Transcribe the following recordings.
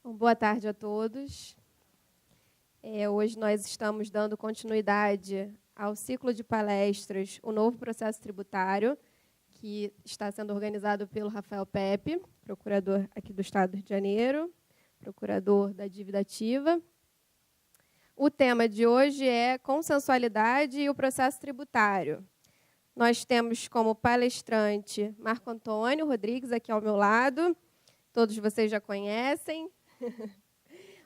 Boa tarde a todos. Hoje nós estamos dando continuidade ao ciclo de palestras O Novo Processo Tributário, que está sendo organizado pelo Rafael Pepe, procurador aqui do Estado do Rio de Janeiro, procurador da Dívida Ativa. O tema de hoje é consensualidade e o processo tributário. Nós temos como palestrante Marco Antônio Rodrigues, aqui ao meu lado. Todos vocês já conhecem.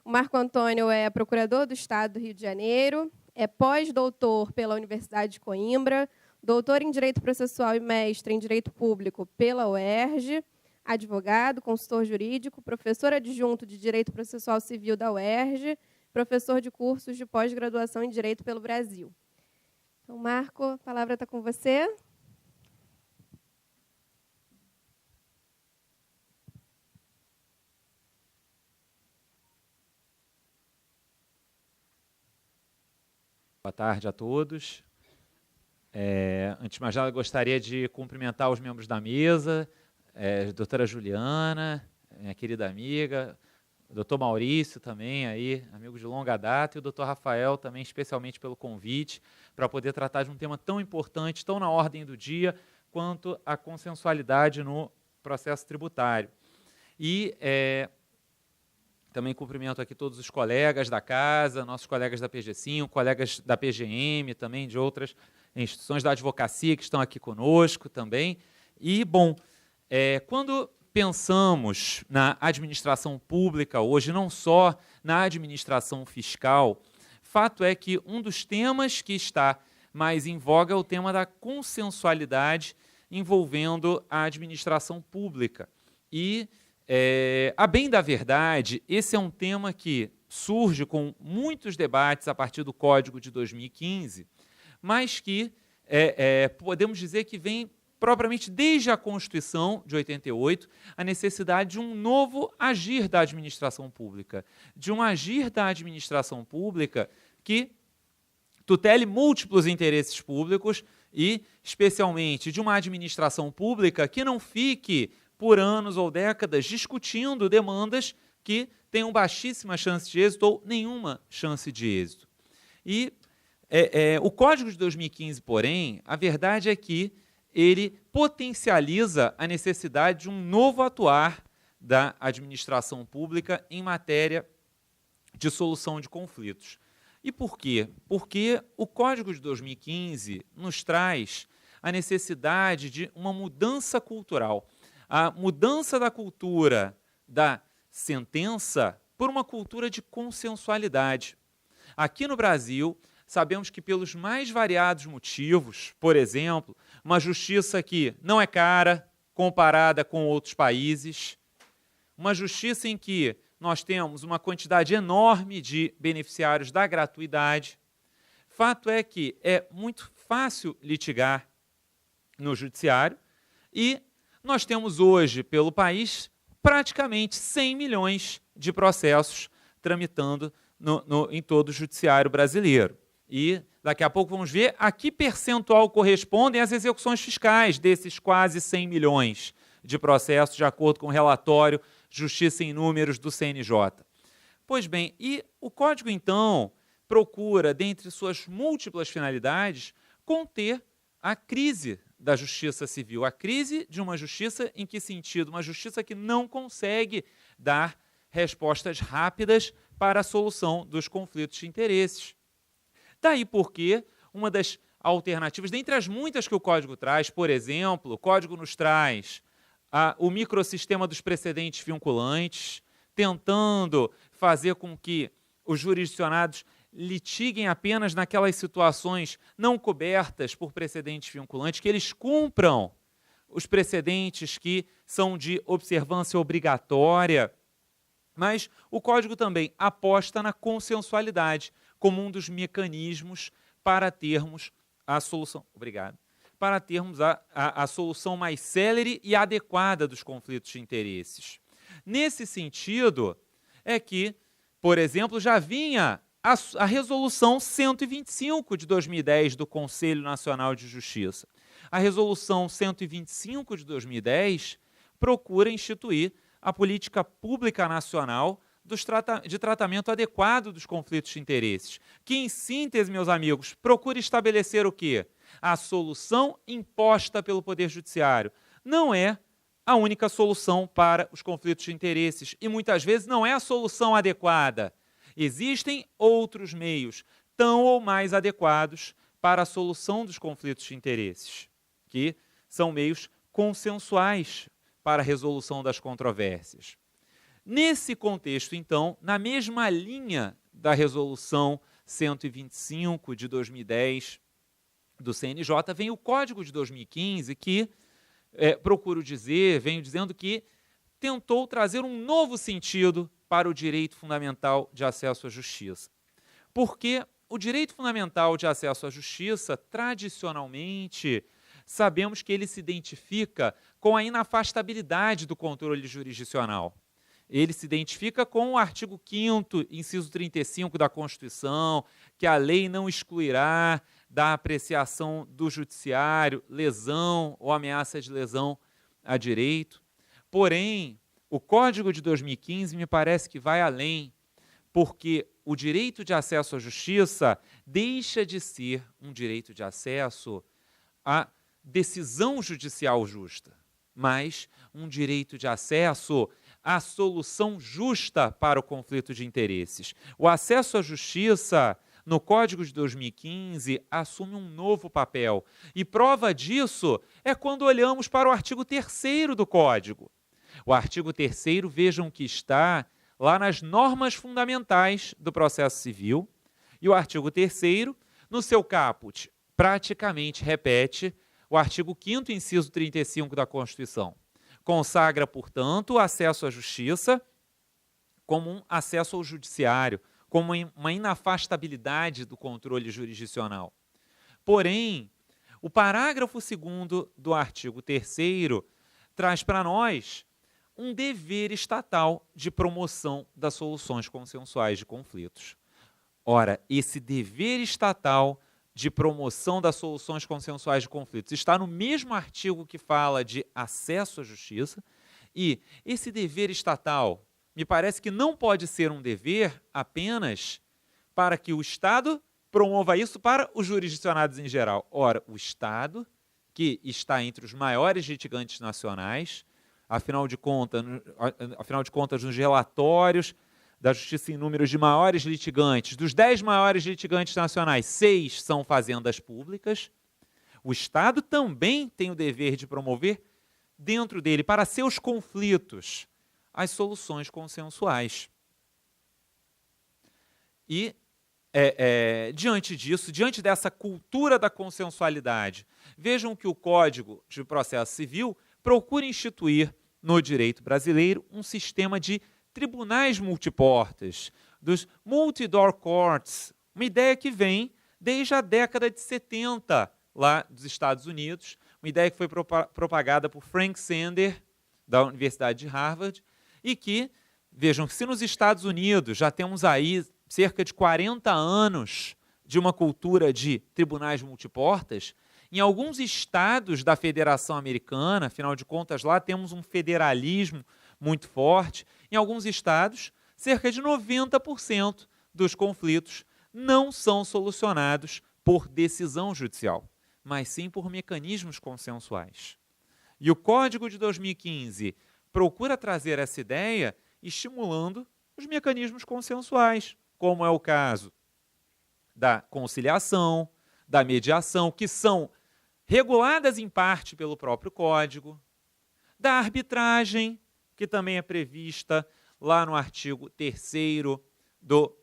O Marco Antônio é procurador do Estado do Rio de Janeiro, é pós-doutor pela Universidade de Coimbra, doutor em Direito Processual e mestre em Direito Público pela UERJ, advogado, consultor jurídico, professor adjunto de Direito Processual Civil da UERJ, professor de cursos de pós-graduação em Direito pelo Brasil. Então, Marco, a palavra está com você. Boa tarde a todos. Antes de mais nada, gostaria de cumprimentar os membros da mesa, a doutora Juliana, minha querida amiga, o doutor Maurício também, aí, amigo de longa data, e o doutor Rafael também, especialmente pelo convite, para poder tratar de um tema tão importante, tão na ordem do dia, quanto a consensualidade no processo tributário. E também cumprimento aqui todos os colegas da casa, nossos colegas da PG5, colegas da PGM, também de outras instituições da advocacia que estão aqui conosco também. E, bom, quando pensamos na administração pública hoje, não só na administração fiscal, fato é que um dos temas que está mais em voga é o tema da consensualidade envolvendo a administração pública. E, a bem da verdade, esse é um tema que surge com muitos debates a partir do Código de 2015, mas que podemos dizer que vem propriamente desde a Constituição de 88, a necessidade de um novo agir da administração pública, de um agir da administração pública que tutele múltiplos interesses públicos e, especialmente, de uma administração pública que não fique por anos ou décadas discutindo demandas que tenham baixíssima chance de êxito ou nenhuma chance de êxito. E o Código de 2015, porém, a verdade é que ele potencializa a necessidade de um novo atuar da administração pública em matéria de solução de conflitos. E por quê? Porque o Código de 2015 nos traz a necessidade de uma mudança cultural. A mudança da cultura da sentença por uma cultura de consensualidade. Aqui no Brasil, sabemos que pelos mais variados motivos, por exemplo, uma justiça que não é cara comparada com outros países, uma justiça em que nós temos uma quantidade enorme de beneficiários da gratuidade. Fato é que é muito fácil litigar no judiciário e nós temos hoje, pelo país, praticamente 100 milhões de processos tramitando em todo o judiciário brasileiro. E daqui a pouco vamos ver a que percentual correspondem as execuções fiscais desses quase 100 milhões de processos, de acordo com o relatório Justiça em Números do CNJ. Pois bem, e o Código, então, procura, dentre suas múltiplas finalidades, conter a crise da justiça civil. A crise de uma justiça em que sentido? Uma justiça que não consegue dar respostas rápidas para a solução dos conflitos de interesses. Daí porque uma das alternativas, dentre as muitas que o Código traz, por exemplo, o Código nos traz o microsistema dos precedentes vinculantes, tentando fazer com que os jurisdicionados litiguem apenas naquelas situações não cobertas por precedentes vinculantes, que eles cumpram os precedentes que são de observância obrigatória. Mas o Código também aposta na consensualidade como um dos mecanismos para termos a solução. Obrigado. Para termos a solução mais célere e adequada dos conflitos de interesses. Nesse sentido, é que, por exemplo, já vinha a Resolução 125 de 2010 do Conselho Nacional de Justiça. A Resolução 125 de 2010 procura instituir a política pública nacional de tratamento adequado dos conflitos de interesses, que, em síntese, meus amigos, procura estabelecer o quê? A solução imposta pelo Poder Judiciário. Não é a única solução para os conflitos de interesses e, muitas vezes, não é a solução adequada. Existem outros meios, tão ou mais adequados para a solução dos conflitos de interesses, que são meios consensuais para a resolução das controvérsias. Nesse contexto, então, na mesma linha da Resolução 125 de 2010 do CNJ, vem o Código de 2015, que, venho dizendo que tentou trazer um novo sentido para o direito fundamental de acesso à justiça. Porque o direito fundamental de acesso à justiça, tradicionalmente, sabemos que ele se identifica com a inafastabilidade do controle jurisdicional. Ele se identifica com o artigo 5º, inciso 35 da Constituição, que a lei não excluirá da apreciação do judiciário lesão ou ameaça de lesão a direito. Porém, o Código de 2015 me parece que vai além, porque o direito de acesso à justiça deixa de ser um direito de acesso à decisão judicial justa, mas um direito de acesso à solução justa para o conflito de interesses. O acesso à justiça, no Código de 2015, assume um novo papel. E prova disso é quando olhamos para o artigo 3º do Código. O artigo 3º, vejam que está lá nas normas fundamentais do processo civil, e o artigo 3º, no seu caput, praticamente repete o artigo 5º, inciso 35 da Constituição. Consagra, portanto, o acesso à justiça como um acesso ao judiciário, como uma inafastabilidade do controle jurisdicional. Porém, o parágrafo 2º do artigo 3º traz para nós um dever estatal de promoção das soluções consensuais de conflitos. Ora, esse dever estatal de promoção das soluções consensuais de conflitos está no mesmo artigo que fala de acesso à justiça, e esse dever estatal me parece que não pode ser um dever apenas para que o Estado promova isso para os jurisdicionados em geral. Ora, o Estado, que está entre os maiores litigantes nacionais, afinal de contas, nos relatórios da Justiça em números de maiores litigantes, dos 10 maiores litigantes nacionais, 6 são fazendas públicas. O Estado também tem o dever de promover, dentro dele, para seus conflitos, as soluções consensuais. E, diante disso, diante dessa cultura da consensualidade, vejam que o Código de Processo Civil procura instituir no direito brasileiro um sistema de tribunais multiportas, dos multi-door courts, uma ideia que vem desde a década de 70, lá dos Estados Unidos, uma ideia que foi propagada por Frank Sander, da Universidade de Harvard, e que, vejam, se nos Estados Unidos já temos aí cerca de 40 anos de uma cultura de tribunais multiportas, em alguns estados da Federação Americana, afinal de contas, lá temos um federalismo muito forte, em alguns estados, cerca de 90% dos conflitos não são solucionados por decisão judicial, mas sim por mecanismos consensuais. E o Código de 2015 procura trazer essa ideia estimulando os mecanismos consensuais, como é o caso da conciliação, da mediação, que são reguladas em parte pelo próprio Código, da arbitragem, que também é prevista lá no artigo 3º do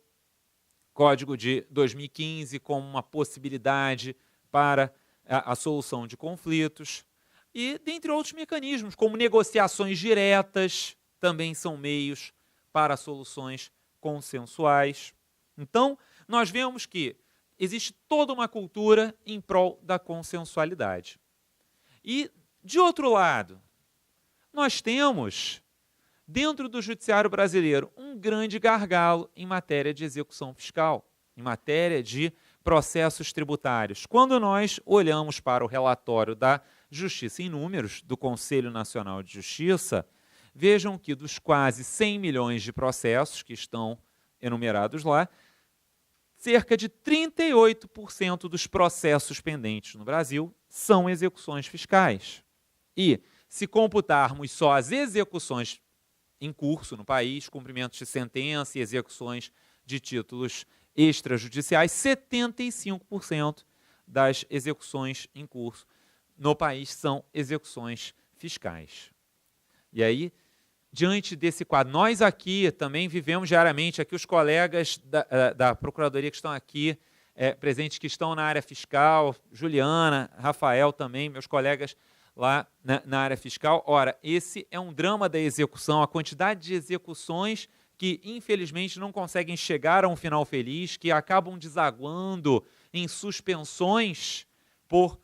Código de 2015, como uma possibilidade para a solução de conflitos, e dentre outros mecanismos, como negociações diretas, também são meios para soluções consensuais. Então, nós vemos que existe toda uma cultura em prol da consensualidade. E, de outro lado, nós temos, dentro do judiciário brasileiro, um grande gargalo em matéria de execução fiscal, em matéria de processos tributários. Quando nós olhamos para o relatório da Justiça em Números, do Conselho Nacional de Justiça, vejam que dos quase 100 milhões de processos que estão enumerados lá, cerca de 38% dos processos pendentes no Brasil são execuções fiscais. E, se computarmos só as execuções em curso no país, cumprimentos de sentença e execuções de títulos extrajudiciais, 75% das execuções em curso no país são execuções fiscais. E aí, diante desse quadro, nós aqui também vivemos diariamente, aqui os colegas da Procuradoria que estão aqui presentes, que estão na área fiscal, Juliana, Rafael também, meus colegas lá na área fiscal. Ora, esse é um drama da execução, a quantidade de execuções que, infelizmente, não conseguem chegar a um final feliz, que acabam desaguando em suspensões por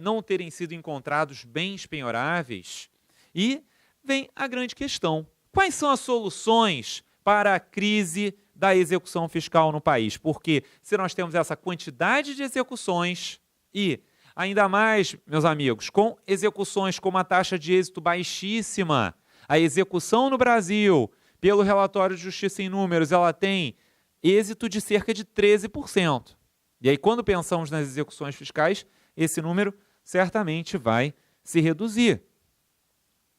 não terem sido encontrados bens penhoráveis. E vem a grande questão: quais são as soluções para a crise da execução fiscal no país? Porque se nós temos essa quantidade de execuções e, ainda mais, meus amigos, com execuções com uma taxa de êxito baixíssima, a execução no Brasil, pelo relatório de Justiça em Números, ela tem êxito de cerca de 13%. E aí, quando pensamos nas execuções fiscais, esse número certamente vai se reduzir.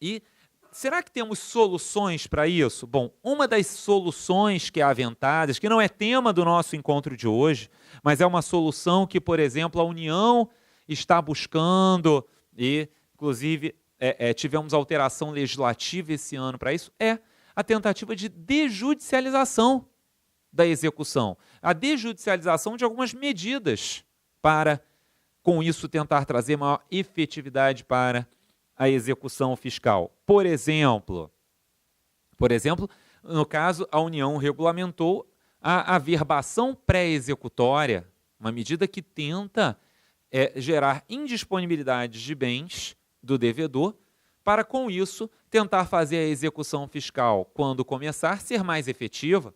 E será que temos soluções para isso? Bom, uma das soluções que é aventada, que não é tema do nosso encontro de hoje, mas é uma solução que, por exemplo, a União está buscando, e, inclusive, tivemos alteração legislativa esse ano para isso, é a tentativa de desjudicialização da execução, a desjudicialização de algumas medidas para, com isso, tentar trazer maior efetividade para a execução fiscal. Por exemplo, no caso, a União regulamentou a averbação pré-executória, uma medida que tenta gerar indisponibilidade de bens do devedor para, com isso, tentar fazer a execução fiscal, quando começar, ser mais efetiva.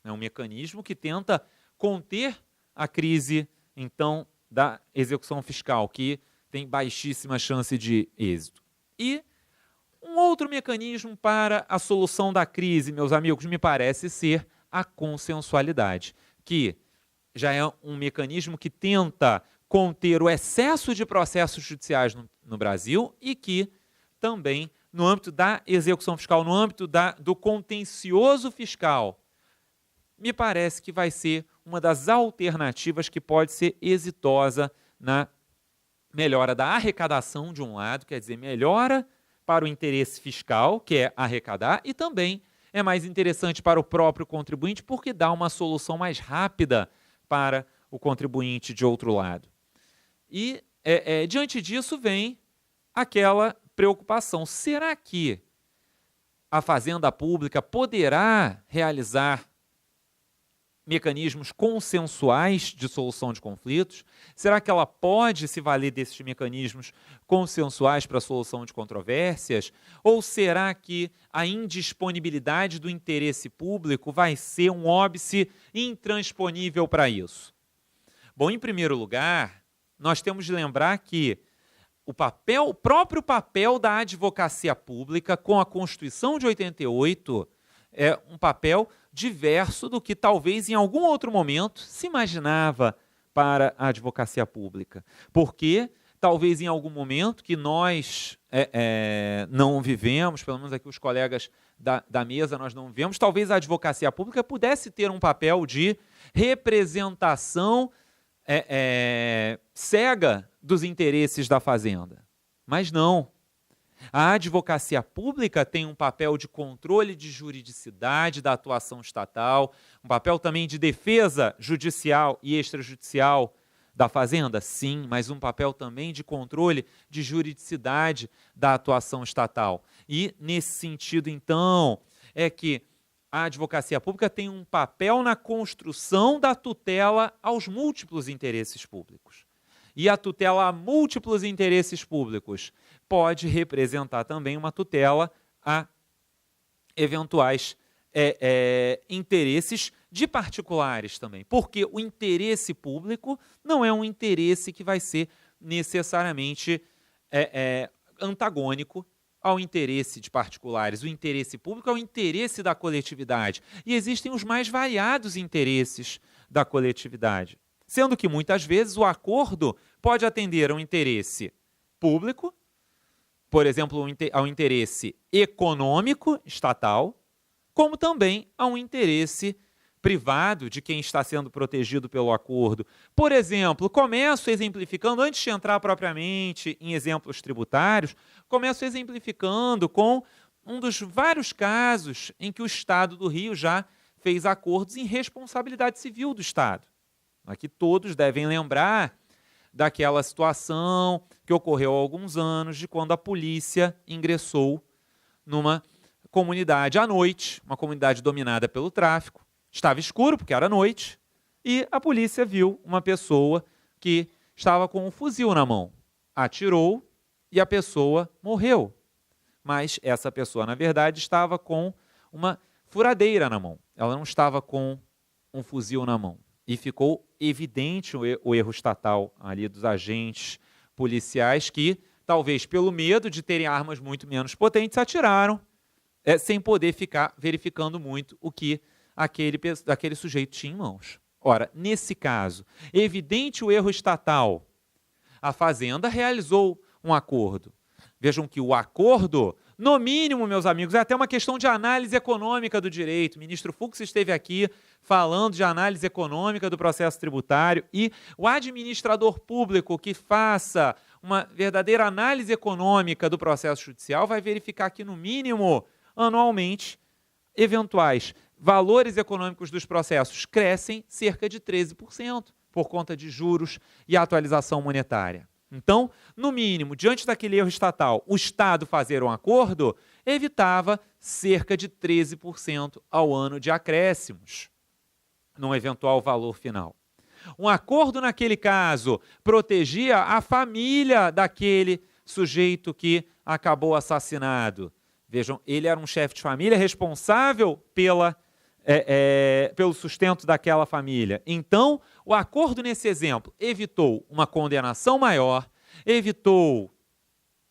É um mecanismo que tenta conter a crise, então, da execução fiscal, que tem baixíssima chance de êxito. E um outro mecanismo para a solução da crise, meus amigos, me parece ser a consensualidade, que já é um mecanismo que tenta conter o excesso de processos judiciais no Brasil e que também, no âmbito da execução fiscal, no âmbito do contencioso fiscal, me parece que vai ser uma das alternativas que pode ser exitosa na melhora da arrecadação, de um lado, quer dizer, melhora para o interesse fiscal, que é arrecadar, e também é mais interessante para o próprio contribuinte, porque dá uma solução mais rápida para o contribuinte de outro lado. E, diante disso, vem aquela preocupação: será que a Fazenda Pública poderá realizar mecanismos consensuais de solução de conflitos? Será que ela pode se valer desses mecanismos consensuais para a solução de controvérsias? Ou será que a indisponibilidade do interesse público vai ser um óbice intransponível para isso? Bom, em primeiro lugar, nós temos de lembrar que o próprio papel da advocacia pública com a Constituição de 88 é um papel diverso do que talvez em algum outro momento se imaginava para a advocacia pública. Porque talvez em algum momento que nós não vivemos, pelo menos aqui os colegas da mesa nós não vivemos, talvez a advocacia pública pudesse ter um papel de representação cega dos interesses da Fazenda. Mas não. A advocacia pública tem um papel de controle de juridicidade da atuação estatal, um papel também de defesa judicial e extrajudicial da Fazenda, sim, mas um papel também de controle de juridicidade da atuação estatal. E, nesse sentido, então, é que a advocacia pública tem um papel na construção da tutela aos múltiplos interesses públicos. E a tutela a múltiplos interesses públicos pode representar também uma tutela a eventuais interesses de particulares também, porque o interesse público não é um interesse que vai ser necessariamente antagônico ao interesse de particulares, o interesse público ao interesse da coletividade. E existem os mais variados interesses da coletividade, sendo que, muitas vezes, o acordo pode atender a um interesse público, por exemplo, ao interesse econômico estatal, como também a um interesse privado de quem está sendo protegido pelo acordo. Por exemplo, começo exemplificando, antes de entrar propriamente em exemplos tributários, começo exemplificando com um dos vários casos em que o Estado do Rio já fez acordos em responsabilidade civil do Estado. Aqui todos devem lembrar daquela situação que ocorreu há alguns anos, de quando a polícia ingressou numa comunidade à noite, uma comunidade dominada pelo tráfico. Estava escuro, porque era noite, e a polícia viu uma pessoa que estava com um fuzil na mão. Atirou e a pessoa morreu. Mas essa pessoa, na verdade, estava com uma furadeira na mão. Ela não estava com um fuzil na mão. E ficou evidente o erro estatal ali dos agentes policiais que, talvez pelo medo de terem armas muito menos potentes, atiraram, sem poder ficar verificando muito o que aquele sujeito tinha em mãos. Ora, nesse caso, evidente o erro estatal, a Fazenda realizou um acordo. Vejam que o acordo, no mínimo, meus amigos, é até uma questão de análise econômica do direito. O ministro Fux esteve aqui falando de análise econômica do processo tributário, e o administrador público que faça uma verdadeira análise econômica do processo judicial vai verificar que, no mínimo, anualmente, eventuais valores econômicos dos processos crescem cerca de 13% por conta de juros e atualização monetária. Então, no mínimo, diante daquele erro estatal, o Estado fazer um acordo evitava cerca de 13% ao ano de acréscimos num eventual valor final. Um acordo, naquele caso, protegia a família daquele sujeito que acabou assassinado. Vejam, ele era um chefe de família responsável pelo sustento daquela família. Então, o acordo nesse exemplo evitou uma condenação maior, evitou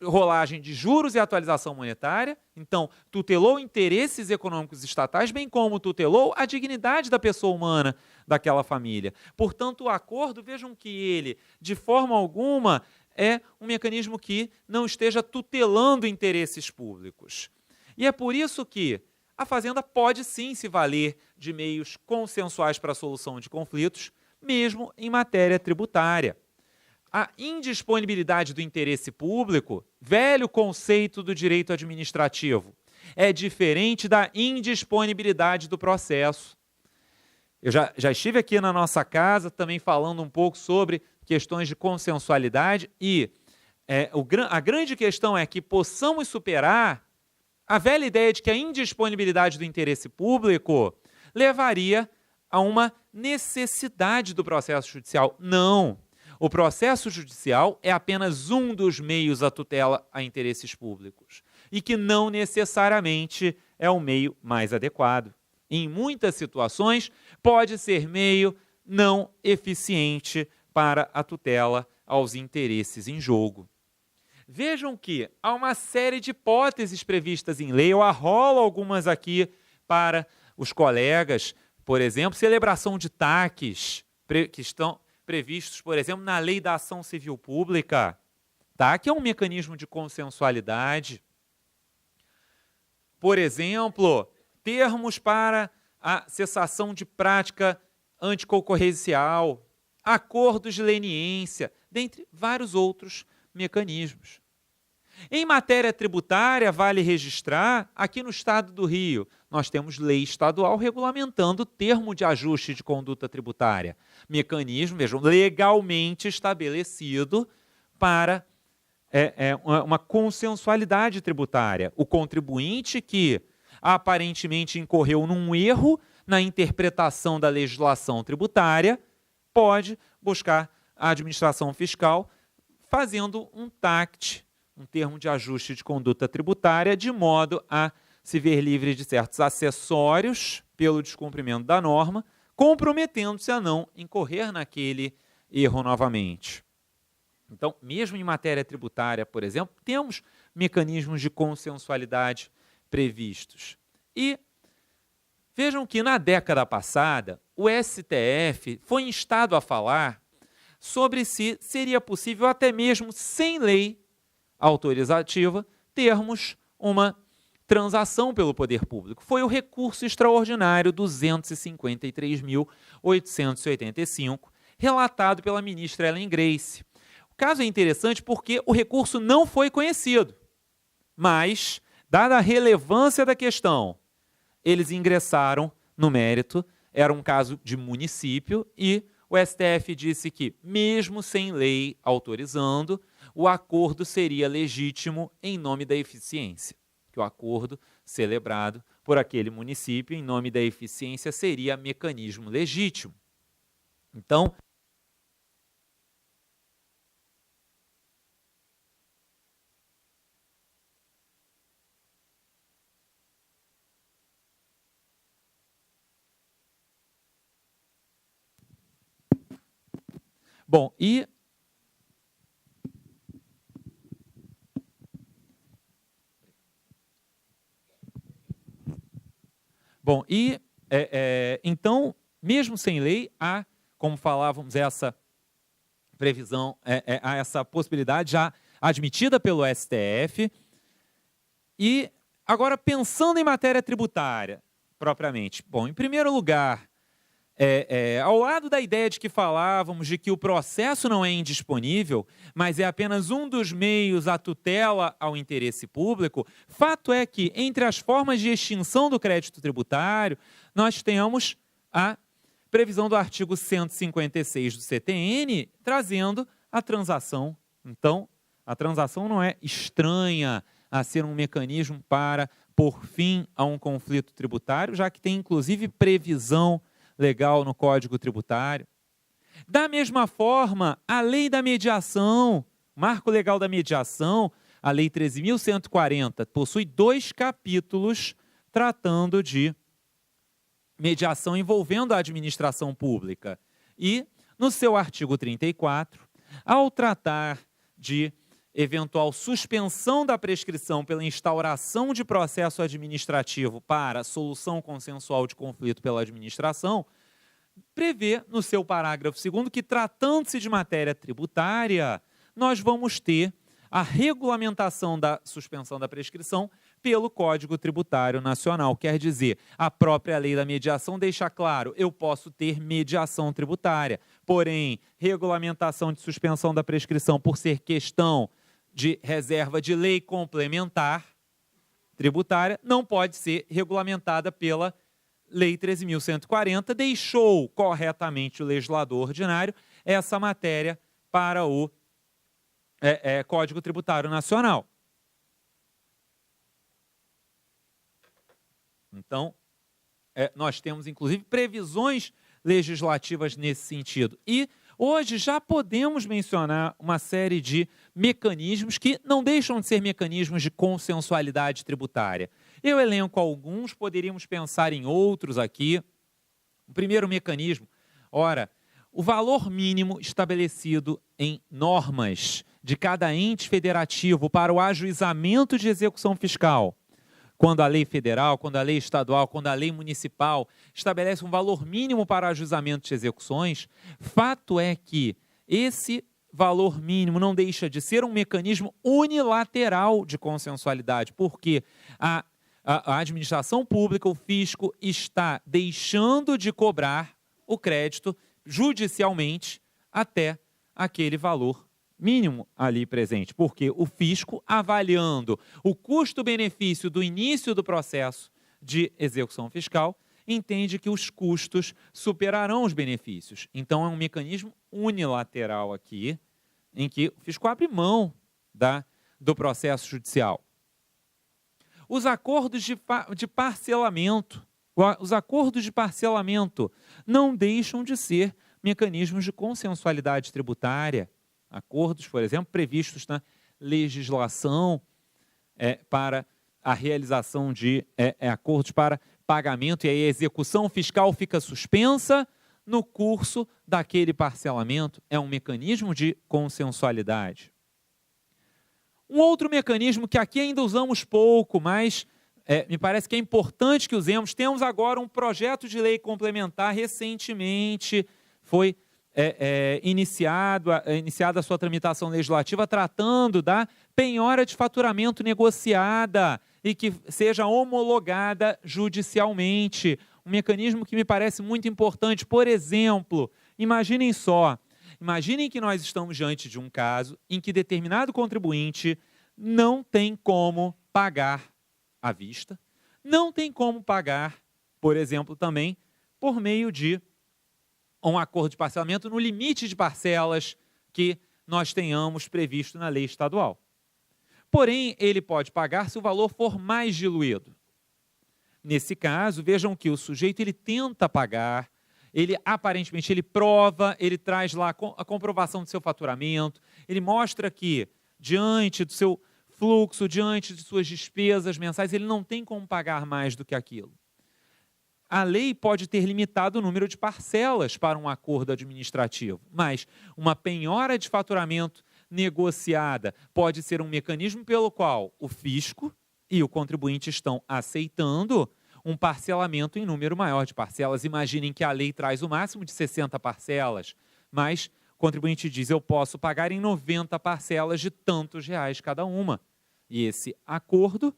rolagem de juros e atualização monetária, então tutelou interesses econômicos estatais, bem como tutelou a dignidade da pessoa humana daquela família. Portanto, o acordo, vejam que ele, de forma alguma, é um mecanismo que não esteja tutelando interesses públicos. E é por isso que a Fazenda pode sim se valer de meios consensuais para a solução de conflitos, mesmo em matéria tributária. A indisponibilidade do interesse público, velho conceito do direito administrativo, é diferente da indisponibilidade do processo. Eu já estive aqui na nossa casa também falando um pouco sobre questões de consensualidade e a grande questão é que possamos superar a velha ideia de que a indisponibilidade do interesse público levaria a uma necessidade do processo judicial. Não. O processo judicial é apenas um dos meios à tutela a interesses públicos e que não necessariamente é o meio mais adequado. Em muitas situações, pode ser meio não eficiente para a tutela aos interesses em jogo. Vejam que há uma série de hipóteses previstas em lei, eu arrolo algumas aqui para os colegas, por exemplo, celebração de TACs, que estão previstos, por exemplo, na Lei da Ação Civil Pública. TAC é um mecanismo de consensualidade. Por exemplo, termos para a cessação de prática anticoncorrencial, acordos de leniência, dentre vários outros mecanismos. Em matéria tributária, vale registrar, aqui no Estado do Rio, nós temos lei estadual regulamentando o termo de ajuste de conduta tributária. Mecanismo, vejam, legalmente estabelecido para uma consensualidade tributária. O contribuinte que aparentemente incorreu num erro na interpretação da legislação tributária pode buscar a administração fiscal fazendo um TACT, um termo de ajuste de conduta tributária, de modo a se ver livre de certos acessórios pelo descumprimento da norma, comprometendo-se a não incorrer naquele erro novamente. Então, mesmo em matéria tributária, por exemplo, temos mecanismos de consensualidade previstos. E vejam que na década passada, o STF foi instado a falar sobre se seria possível, até mesmo sem lei autorizativa, termos uma transação pelo poder público. Foi o recurso extraordinário 253.885, relatado pela ministra Ellen Grace. O caso é interessante porque o recurso não foi conhecido, mas, dada a relevância da questão, eles ingressaram no mérito. Era um caso de município e o STF disse que, mesmo sem lei autorizando, o acordo seria legítimo em nome da eficiência. Que o acordo celebrado por aquele município em nome da eficiência seria mecanismo legítimo. Então, bom, então, mesmo sem lei, há, como falávamos, essa previsão, há essa possibilidade já admitida pelo STF. E agora, pensando em matéria tributária, propriamente, bom, em primeiro lugar, ao lado da ideia de que falávamos de que o processo não é indisponível, mas é apenas um dos meios à tutela ao interesse público, fato é que, entre as formas de extinção do crédito tributário, nós temos a previsão do artigo 156 do CTN, trazendo a transação. Então, a transação não é estranha a ser um mecanismo para pôr fim a um conflito tributário, já que tem, inclusive, previsão legal no Código Tributário. Da mesma forma, a lei da mediação, marco legal da mediação, a lei 13.140, possui 2 capítulos tratando de mediação envolvendo a administração pública. E, no seu artigo 34, ao tratar de eventual suspensão da prescrição pela instauração de processo administrativo para solução consensual de conflito pela administração, prevê no seu parágrafo 2º que, tratando-se de matéria tributária, nós vamos ter a regulamentação da suspensão da prescrição pelo Código Tributário Nacional. Quer dizer, a própria lei da mediação deixa claro, eu posso ter mediação tributária, porém, regulamentação de suspensão da prescrição por ser questão de reserva de lei complementar tributária, não pode ser regulamentada pela Lei 13.140, deixou corretamente o legislador ordinário essa matéria para o Código Tributário Nacional. Então, nós temos, inclusive, previsões legislativas nesse sentido. E hoje já podemos mencionar uma série de mecanismos que não deixam de ser mecanismos de consensualidade tributária. Eu elenco alguns, poderíamos pensar em outros aqui. O primeiro mecanismo, ora, o valor mínimo estabelecido em normas de cada ente federativo para o ajuizamento de execução fiscal, quando a lei federal, quando a lei estadual, quando a lei municipal estabelece um valor mínimo para ajuizamento de execuções, fato é que esse valor mínimo não deixa de ser um mecanismo unilateral de consensualidade, porque a administração pública, o fisco, está deixando de cobrar o crédito judicialmente até aquele valor mínimo ali presente, porque o fisco, avaliando o custo-benefício do início do processo de execução fiscal, entende que os custos superarão os benefícios. Então, é um mecanismo unilateral aqui, em que o fisco abre mão do processo judicial. Os acordos de parcelamento. Os acordos de parcelamento não deixam de ser mecanismos de consensualidade tributária. Acordos, por exemplo, previstos na legislação para a realização de acordos para pagamento, e aí a execução fiscal fica suspensa no curso daquele parcelamento. É um mecanismo de consensualidade. Um outro mecanismo que aqui ainda usamos pouco, mas me parece que é importante que usemos, temos agora um projeto de lei complementar, recentemente foi iniciada a sua tramitação legislativa, tratando da penhora de faturamento negociada e que seja homologada judicialmente. Um mecanismo que me parece muito importante. Por exemplo, imaginem que nós estamos diante de um caso em que determinado contribuinte não tem como pagar à vista, não tem como pagar, por exemplo, também por meio de um acordo de parcelamento no limite de parcelas que nós tenhamos previsto na lei estadual. Porém, ele pode pagar se o valor for mais diluído. Nesse caso, vejam que o sujeito ele tenta pagar, ele aparentemente ele prova, ele traz lá a comprovação do seu faturamento, ele mostra que, diante do seu fluxo, diante de suas despesas mensais, ele não tem como pagar mais do que aquilo. A lei pode ter limitado o número de parcelas para um acordo administrativo, mas uma penhora de faturamento negociada pode ser um mecanismo pelo qual o fisco e o contribuinte estão aceitando um parcelamento em número maior de parcelas. Imaginem que a lei traz o máximo de 60 parcelas, mas o contribuinte diz, eu posso pagar em 90 parcelas de tantos reais cada uma. E esse acordo,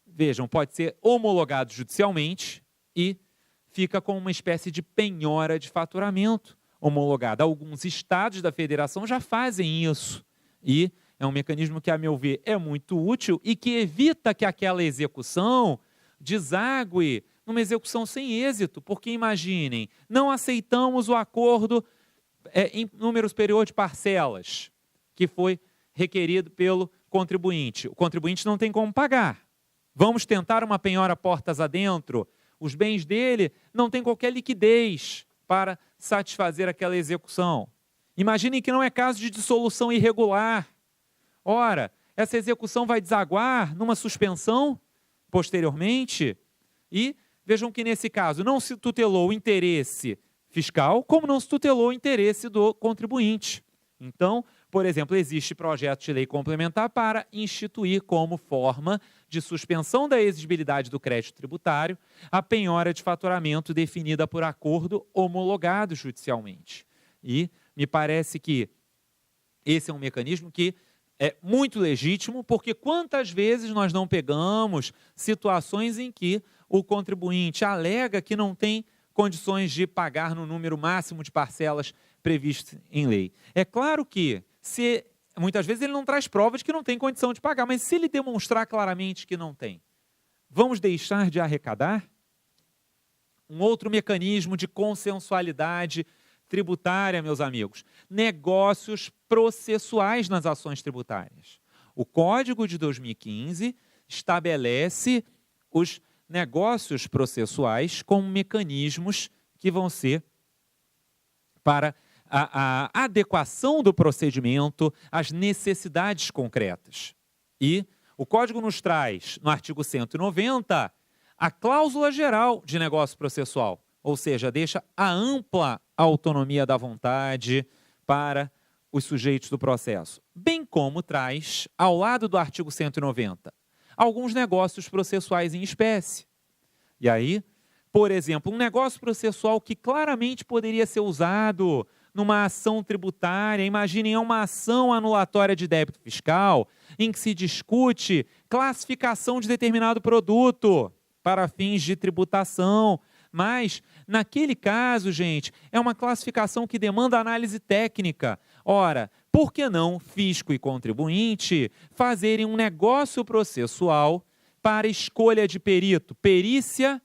vejam, pode ser homologado judicialmente e fica com uma espécie de penhora de faturamento homologada. Alguns estados da federação já fazem isso. E é um mecanismo que, a meu ver, é muito útil e que evita que aquela execução desague numa execução sem êxito. Porque, imaginem, não aceitamos o acordo em número superior de parcelas que foi requerido pelo contribuinte. O contribuinte não tem como pagar. Vamos tentar uma penhora portas adentro. Os bens dele não têm qualquer liquidez para satisfazer aquela execução. Imaginem que não é caso de dissolução irregular. Ora, essa execução vai desaguar numa suspensão posteriormente e vejam que nesse caso não se tutelou o interesse fiscal, como não se tutelou o interesse do contribuinte. Então, por exemplo, existe projeto de lei complementar para instituir como forma de suspensão da exigibilidade do crédito tributário a penhora de faturamento definida por acordo homologado judicialmente. E me parece que esse é um mecanismo que é muito legítimo, porque quantas vezes nós não pegamos situações em que o contribuinte alega que não tem condições de pagar no número máximo de parcelas previsto em lei. É claro que, muitas vezes ele não traz provas de que não tem condição de pagar, mas se ele demonstrar claramente que não tem, vamos deixar de arrecadar? Um outro mecanismo de consensualidade tributária, meus amigos, negócios processuais nas ações tributárias. O Código de 2015 estabelece os negócios processuais como mecanismos que vão ser para a adequação do procedimento às necessidades concretas. E o Código nos traz, no artigo 190, a cláusula geral de negócio processual, ou seja, deixa a ampla autonomia da vontade para os sujeitos do processo, bem como traz, ao lado do artigo 190, alguns negócios processuais em espécie. E aí, por exemplo, um negócio processual que claramente poderia ser usado numa ação tributária, imaginem uma ação anulatória de débito fiscal, em que se discute classificação de determinado produto para fins de tributação, mas, naquele caso, gente, é uma classificação que demanda análise técnica. Ora, por que não fisco e contribuinte fazerem um negócio processual para escolha de perito, perícia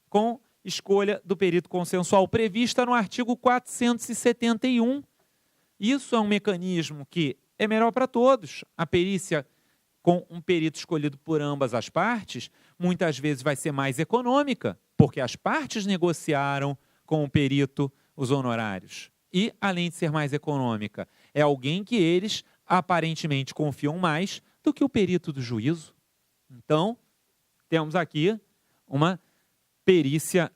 com escolha do perito consensual, prevista no artigo 471. Isso é um mecanismo que é melhor para todos. A perícia com um perito escolhido por ambas as partes, muitas vezes vai ser mais econômica, porque as partes negociaram com o perito os honorários. E, além de ser mais econômica, é alguém que eles aparentemente confiam mais do que o perito do juízo. Então, temos aqui uma perícia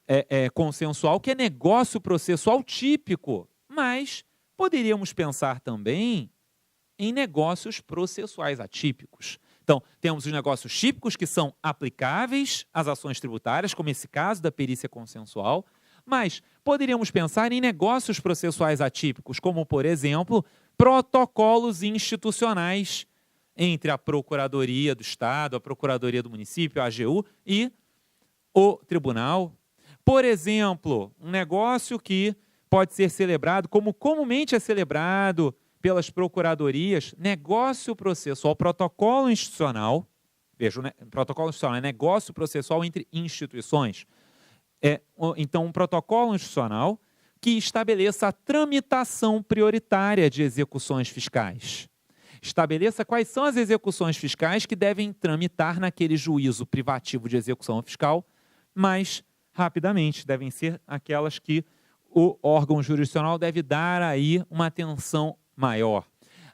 consensual, que é negócio processual típico, mas poderíamos pensar também em negócios processuais atípicos. Então, temos os negócios típicos que são aplicáveis às ações tributárias, como esse caso da perícia consensual, mas poderíamos pensar em negócios processuais atípicos, como, por exemplo, protocolos institucionais entre a Procuradoria do Estado, a Procuradoria do Município, a AGU e o Tribunal. Por exemplo, um negócio que pode ser celebrado, como comumente é celebrado pelas procuradorias, negócio processual, protocolo institucional. Veja, protocolo institucional é negócio processual entre instituições. Então, um protocolo institucional que estabeleça a tramitação prioritária de execuções fiscais. Estabeleça quais são as execuções fiscais que devem tramitar naquele juízo privativo de execução fiscal, mas rapidamente devem ser aquelas que o órgão jurisdicional deve dar aí uma atenção maior.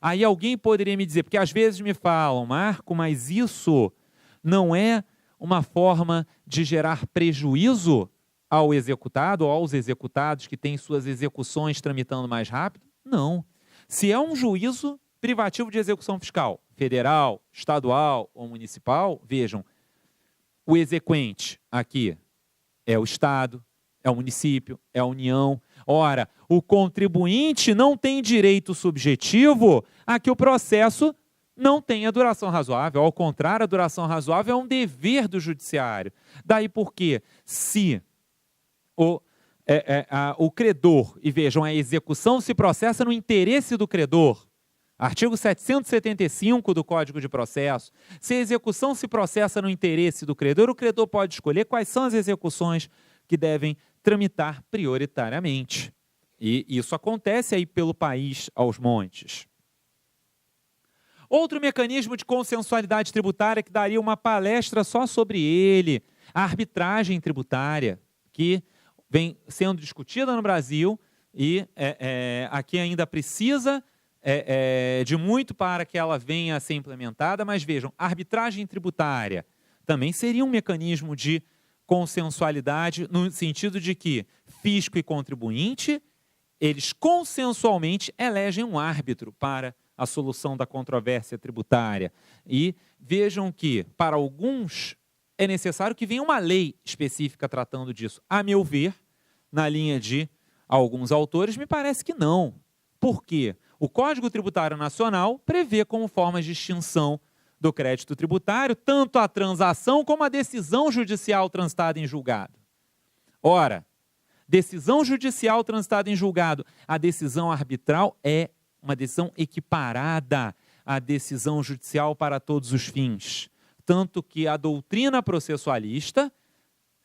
Aí alguém poderia me dizer, porque às vezes me falam, Marco, mas isso não é uma forma de gerar prejuízo ao executado ou aos executados que têm suas execuções tramitando mais rápido? Não. Se é um juízo privativo de execução fiscal, federal, estadual ou municipal, vejam, o exequente aqui é o Estado, é o município, é a União. Ora, o contribuinte não tem direito subjetivo a que o processo não tenha duração razoável. Ao contrário, a duração razoável é um dever do judiciário. Daí porque, se o credor, e vejam, a execução se processa no interesse do credor, artigo 775 do Código de Processo, se a execução se processa no interesse do credor, o credor pode escolher quais são as execuções que devem tramitar prioritariamente. E isso acontece aí pelo país aos montes. Outro mecanismo de consensualidade tributária que daria uma palestra só sobre ele, a arbitragem tributária, que vem sendo discutida no Brasil e aqui ainda precisa de muito para que ela venha a ser implementada, mas vejam, a arbitragem tributária também seria um mecanismo de consensualidade no sentido de que fisco e contribuinte, eles consensualmente elegem um árbitro para a solução da controvérsia tributária. E vejam que, para alguns, é necessário que venha uma lei específica tratando disso. A meu ver, na linha de alguns autores, me parece que não. Por quê? O Código Tributário Nacional prevê como formas de extinção do crédito tributário tanto a transação como a decisão judicial transitada em julgado. Ora, decisão judicial transitada em julgado, a decisão arbitral é uma decisão equiparada à decisão judicial para todos os fins. Tanto que a doutrina processualista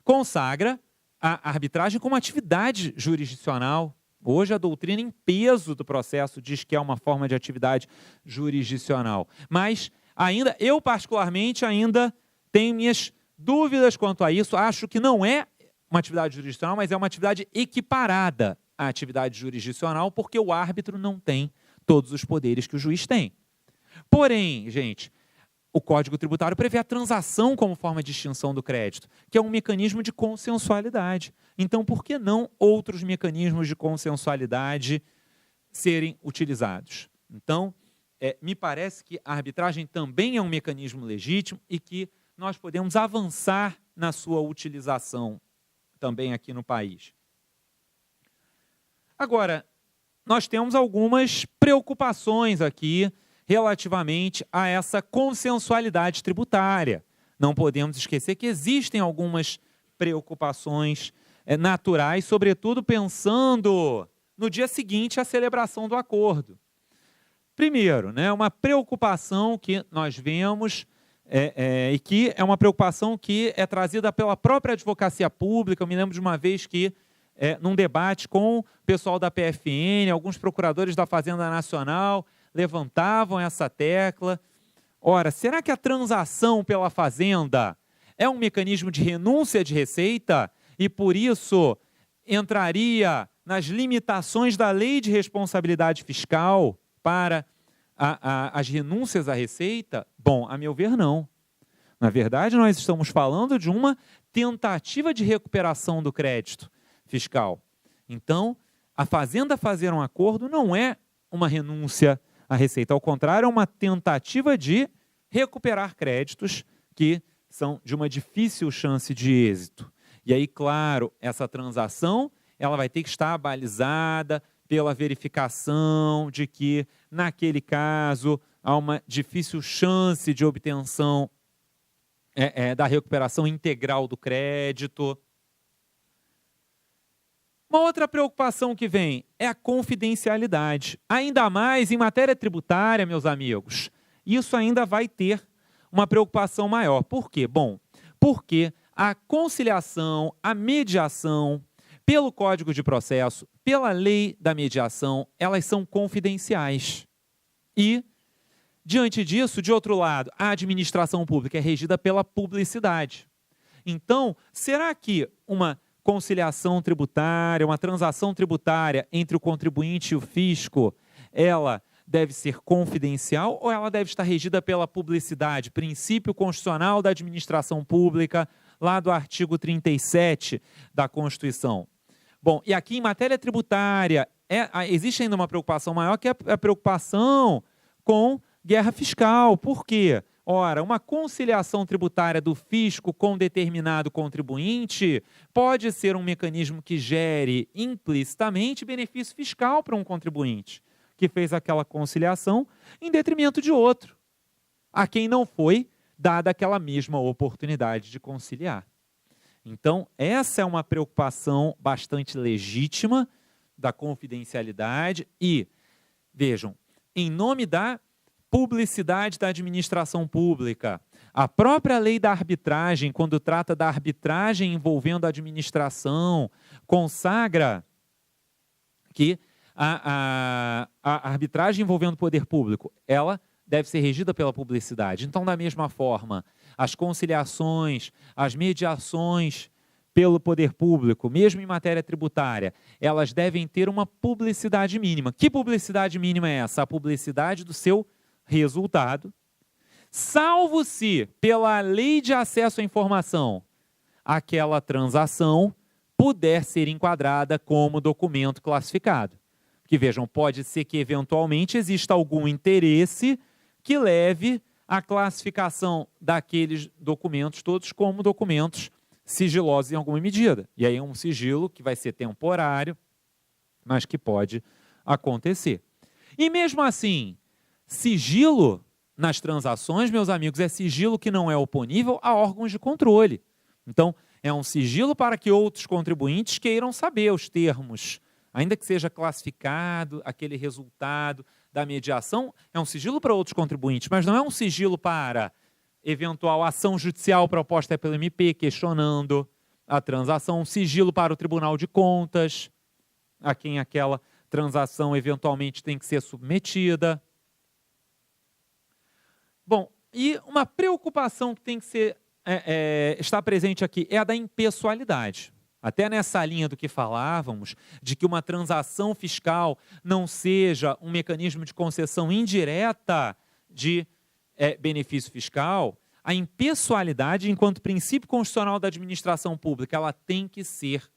consagra a arbitragem como atividade jurisdicional. Hoje a doutrina em peso do processo diz que é uma forma de atividade jurisdicional. Mas ainda, eu particularmente ainda tenho minhas dúvidas quanto a isso. Acho que não é uma atividade jurisdicional, mas é uma atividade equiparada à atividade jurisdicional, porque o árbitro não tem todos os poderes que o juiz tem. Porém, gente, o Código Tributário prevê a transação como forma de extinção do crédito, que é um mecanismo de consensualidade. Então, por que não outros mecanismos de consensualidade serem utilizados? Então, me parece que a arbitragem também é um mecanismo legítimo e que nós podemos avançar na sua utilização também aqui no país. Agora, nós temos algumas preocupações aqui relativamente a essa consensualidade tributária. Não podemos esquecer que existem algumas preocupações naturais, sobretudo pensando no dia seguinte à celebração do acordo. Primeiro, uma preocupação que nós vemos e que é uma preocupação que é trazida pela própria advocacia pública. Eu me lembro de uma vez que, num debate com o pessoal da PFN, alguns procuradores da Fazenda Nacional levantavam essa tecla. Ora, será que a transação pela Fazenda é um mecanismo de renúncia de receita e, por isso, entraria nas limitações da Lei de Responsabilidade Fiscal para as renúncias à receita? Bom, a meu ver, não. Na verdade, nós estamos falando de uma tentativa de recuperação do crédito fiscal. Então, a Fazenda fazer um acordo não é uma renúncia a receita. Ao contrário, é uma tentativa de recuperar créditos que são de uma difícil chance de êxito. E aí, claro, essa transação ela vai ter que estar balizada pela verificação de que, naquele caso, há uma difícil chance de obtenção da recuperação integral do crédito. Uma outra preocupação que vem é a confidencialidade. Ainda mais em matéria tributária, meus amigos, isso ainda vai ter uma preocupação maior. Por quê? Bom, porque a conciliação, a mediação, pelo Código de Processo, pela lei da mediação, elas são confidenciais. E, diante disso, de outro lado, a administração pública é regida pela publicidade. Então, será que uma conciliação tributária, uma transação tributária entre o contribuinte e o fisco, ela deve ser confidencial ou ela deve estar regida pela publicidade? Princípio constitucional da administração pública, lá do artigo 37 da Constituição. Bom, e aqui em matéria tributária, existe ainda uma preocupação maior, que é a preocupação com guerra fiscal. Por quê? Ora, uma conciliação tributária do fisco com determinado contribuinte pode ser um mecanismo que gere implicitamente benefício fiscal para um contribuinte que fez aquela conciliação em detrimento de outro, a quem não foi dada aquela mesma oportunidade de conciliar. Então, essa é uma preocupação bastante legítima da confidencialidade e, vejam, em nome da publicidade da administração pública, a própria lei da arbitragem, quando trata da arbitragem envolvendo a administração, consagra que a arbitragem envolvendo o poder público, ela deve ser regida pela publicidade. Então, da mesma forma, as conciliações, as mediações pelo poder público, mesmo em matéria tributária, elas devem ter uma publicidade mínima. Que publicidade mínima é essa? A publicidade do seu resultado, salvo se, pela lei de acesso à informação, aquela transação puder ser enquadrada como documento classificado. Que vejam, pode ser que eventualmente exista algum interesse que leve à classificação daqueles documentos todos como documentos sigilosos em alguma medida. E aí é um sigilo que vai ser temporário, mas que pode acontecer. E mesmo assim, sigilo nas transações, meus amigos, é sigilo que não é oponível a órgãos de controle. Então, é um sigilo para que outros contribuintes queiram saber os termos, ainda que seja classificado aquele resultado da mediação, é um sigilo para outros contribuintes, mas não é um sigilo para eventual ação judicial proposta pelo MP questionando a transação, um sigilo para o Tribunal de Contas, a quem aquela transação eventualmente tem que ser submetida. Bom, e uma preocupação que tem que ser, está presente aqui é a da impessoalidade. Até nessa linha do que falávamos, de que uma transação fiscal não seja um mecanismo de concessão indireta de benefício fiscal, a impessoalidade, enquanto princípio constitucional da administração pública, ela tem que ser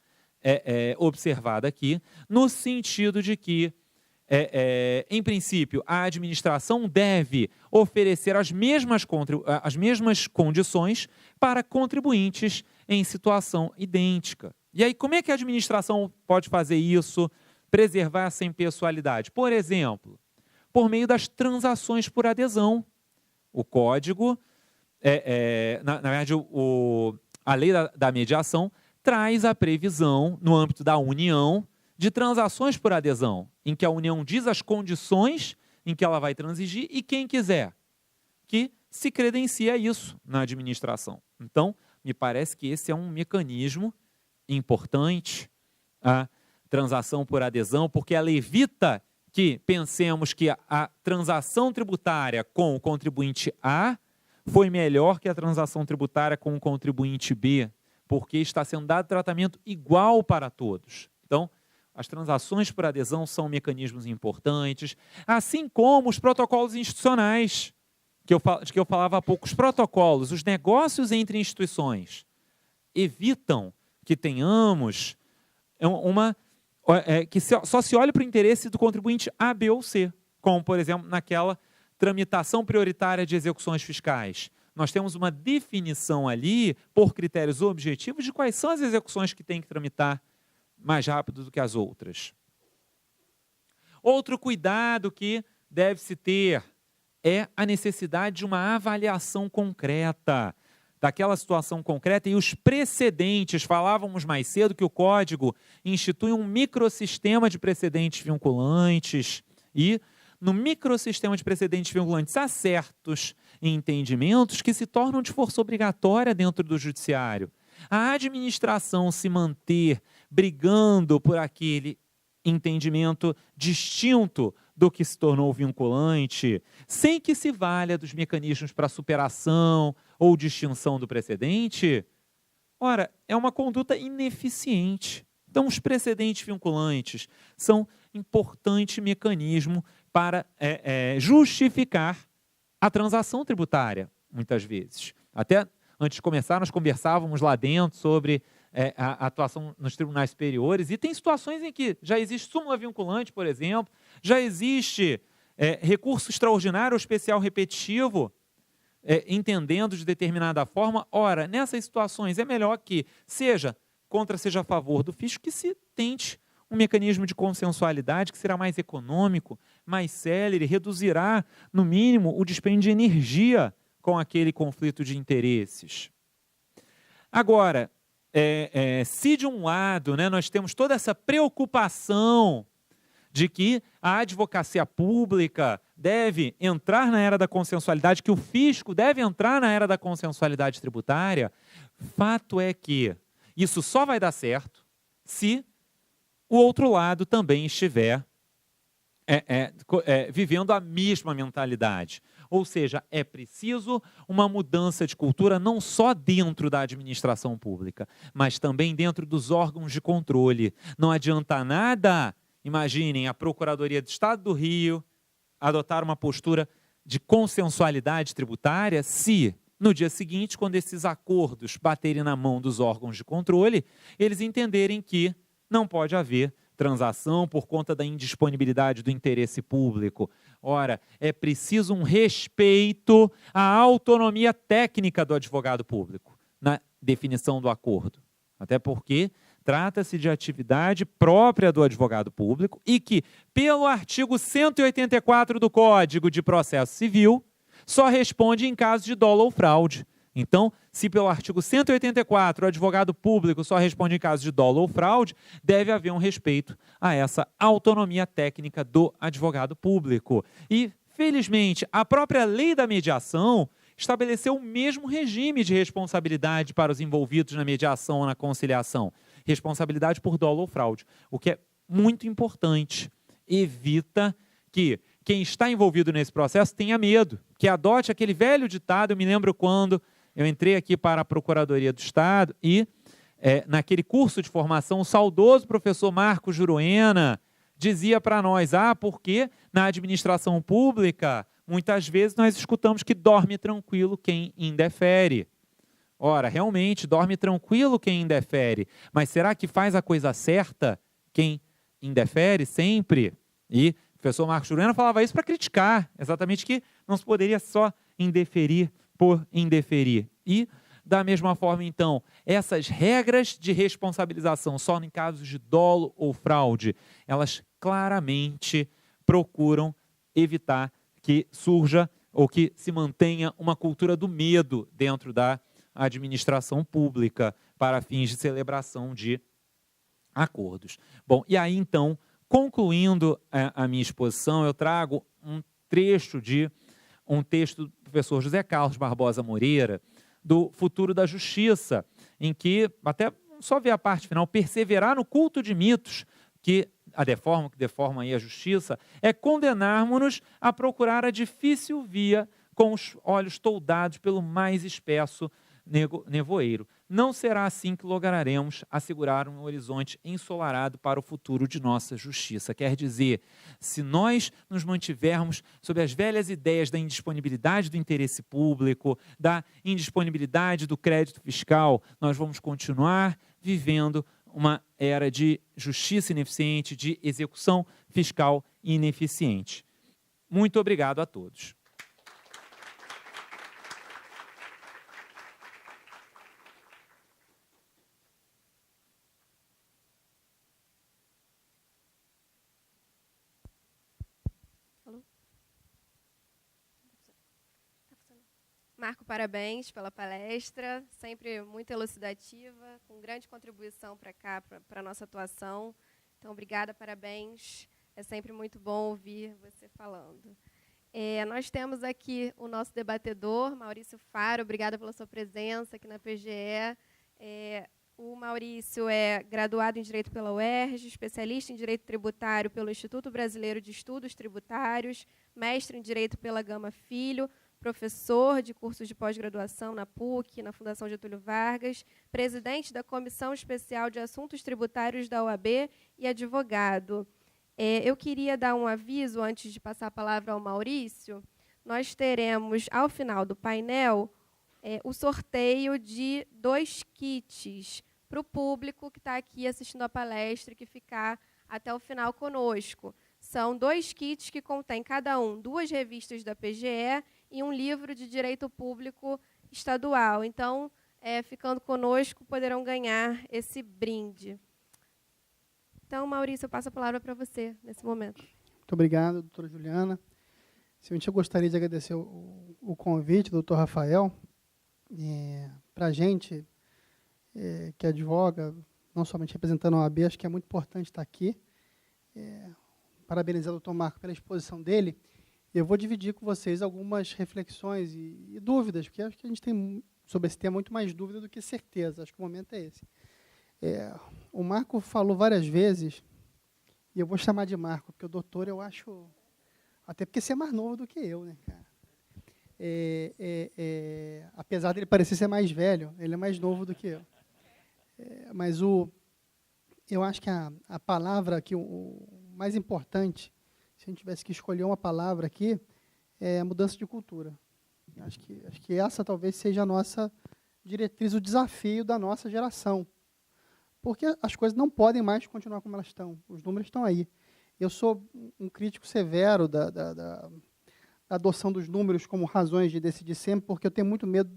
observada aqui, no sentido de que, em princípio, a administração deve oferecer as mesmas condições para contribuintes em situação idêntica. E aí, como é que a administração pode fazer isso, preservar essa impessoalidade? Por exemplo, por meio das transações por adesão. O código, na verdade, a lei da mediação traz a previsão, no âmbito da União, de transações por adesão, em que a União diz as condições em que ela vai transigir e quem quiser que se credencia isso na administração. Então, me parece que esse é um mecanismo importante, a transação por adesão, porque ela evita que pensemos que a transação tributária com o contribuinte A foi melhor que a transação tributária com o contribuinte B, porque está sendo dado tratamento igual para todos. Então, as transações por adesão são mecanismos importantes, assim como os protocolos institucionais, que eu falava há pouco. Os protocolos, os negócios entre instituições, evitam que tenhamos que só se olhe para o interesse do contribuinte A, B ou C. como, por exemplo, naquela tramitação prioritária de execuções fiscais. Nós temos uma definição ali, por critérios objetivos, de quais são as execuções que têm que tramitar mais rápido do que as outras. Outro cuidado que deve-se ter é a necessidade de uma avaliação concreta daquela situação concreta e os precedentes. Falávamos mais cedo que o Código institui um microsistema de precedentes vinculantes e, no microsistema de precedentes vinculantes, há certos entendimentos que se tornam de força obrigatória dentro do judiciário. A administração se manter brigando por aquele entendimento distinto do que se tornou vinculante, sem que se valha dos mecanismos para superação ou distinção do precedente, ora, é uma conduta ineficiente. Então, os precedentes vinculantes são importante mecanismo para justificar a transação tributária, muitas vezes. Até antes de começar, nós conversávamos lá dentro sobre a atuação nos tribunais superiores, e tem situações em que já existe súmula vinculante, por exemplo, já existe recurso extraordinário ou especial repetitivo, entendendo de determinada forma. Ora, nessas situações é melhor que seja a favor do fisco, que se tente um mecanismo de consensualidade que será mais econômico, mais célere, reduzirá, no mínimo, o dispêndio de energia com aquele conflito de interesses. Agora, se de um lado, nós temos toda essa preocupação de que a advocacia pública deve entrar na era da consensualidade, que o fisco deve entrar na era da consensualidade tributária, fato é que isso só vai dar certo se o outro lado também estiver vivendo a mesma mentalidade. Ou seja, é preciso uma mudança de cultura não só dentro da administração pública, mas também dentro dos órgãos de controle. Não adianta nada, imaginem, a Procuradoria do Estado do Rio adotar uma postura de consensualidade tributária se, no dia seguinte, quando esses acordos baterem na mão dos órgãos de controle, eles entenderem que não pode haver transação por conta da indisponibilidade do interesse público. Ora, é preciso um respeito à autonomia técnica do advogado público na definição do acordo. Até porque trata-se de atividade própria do advogado público e que, pelo artigo 184 do Código de Processo Civil, só responde em caso de dolo ou fraude. Então, se pelo artigo 184 o advogado público só responde em caso de dolo ou fraude, deve haver um respeito a essa autonomia técnica do advogado público. E, felizmente, a própria lei da mediação estabeleceu o mesmo regime de responsabilidade para os envolvidos na mediação ou na conciliação. Responsabilidade por dolo ou fraude, o que é muito importante. Evita que quem está envolvido nesse processo tenha medo, que adote aquele velho ditado. Eu me lembro quando eu entrei aqui para a Procuradoria do Estado e, naquele curso de formação, o saudoso professor Marco Juruena dizia para nós, porque na administração pública, muitas vezes nós escutamos que dorme tranquilo quem indefere. Ora, realmente, dorme tranquilo quem indefere, mas será que faz a coisa certa quem indefere sempre? E o professor Marco Juruena falava isso para criticar, exatamente que não se poderia só indeferir por indeferir. E, da mesma forma, então, essas regras de responsabilização só em casos de dolo ou fraude, elas claramente procuram evitar que surja ou que se mantenha uma cultura do medo dentro da administração pública para fins de celebração de acordos. Bom, e aí, então, concluindo a minha exposição, eu trago um trecho de um texto do professor José Carlos Barbosa Moreira, do Futuro da Justiça, em que, até só ver a parte final, perseverar no culto de mitos, que deforma aí a justiça, é condenarmos-nos a procurar a difícil via com os olhos toldados pelo mais espesso nevoeiro. Não será assim que lograremos assegurar um horizonte ensolarado para o futuro de nossa justiça. Quer dizer, se nós nos mantivermos sob as velhas ideias da indisponibilidade do interesse público, da indisponibilidade do crédito fiscal, nós vamos continuar vivendo uma era de justiça ineficiente, de execução fiscal ineficiente. Muito obrigado a todos. Marco, parabéns pela palestra, sempre muito elucidativa, com grande contribuição para cá, para a nossa atuação. Então, obrigada, parabéns. É sempre muito bom ouvir você falando. Nós temos aqui o nosso debatedor, Maurício Faro. Obrigada pela sua presença aqui na PGE. O Maurício é graduado em Direito pela UERJ, especialista em Direito Tributário pelo Instituto Brasileiro de Estudos Tributários, mestre em Direito pela Gama Filho, professor de cursos de pós-graduação na PUC, na Fundação Getúlio Vargas, presidente da Comissão Especial de Assuntos Tributários da OAB e advogado. Eu queria dar um aviso, antes de passar a palavra ao Maurício. Nós teremos, ao final do painel, o sorteio de 2 kits para o público que está aqui assistindo a palestra e que ficar até o final conosco. São 2 kits que contêm, cada um, 2 revistas da PGE e um livro de Direito Público Estadual. Então, ficando conosco, poderão ganhar esse brinde. Então, Maurício, eu passo a palavra para você nesse momento. Muito obrigado, doutora Juliana. Simplesmente eu gostaria de agradecer o convite do doutor Rafael. Para a gente que advoga, não somente representando a OAB, acho que é muito importante estar aqui. Parabenizar o doutor Marco pela exposição dele. Eu vou dividir com vocês algumas reflexões e dúvidas, porque acho que a gente tem sobre esse tema muito mais dúvida do que certeza. Acho que o momento é esse. O Marco falou várias vezes, e eu vou chamar de Marco, porque o doutor eu acho... Até porque você é mais novo do que eu, né, cara? Apesar dele parecer ser mais velho, ele é mais novo do que eu. Mas eu acho que a palavra que o mais importante, se a gente tivesse que escolher uma palavra aqui, é a mudança de cultura. Acho que essa talvez seja a nossa diretriz, o desafio da nossa geração. Porque as coisas não podem mais continuar como elas estão. Os números estão aí. Eu sou um crítico severo da adoção dos números como razões de decidir sempre, porque eu tenho muito medo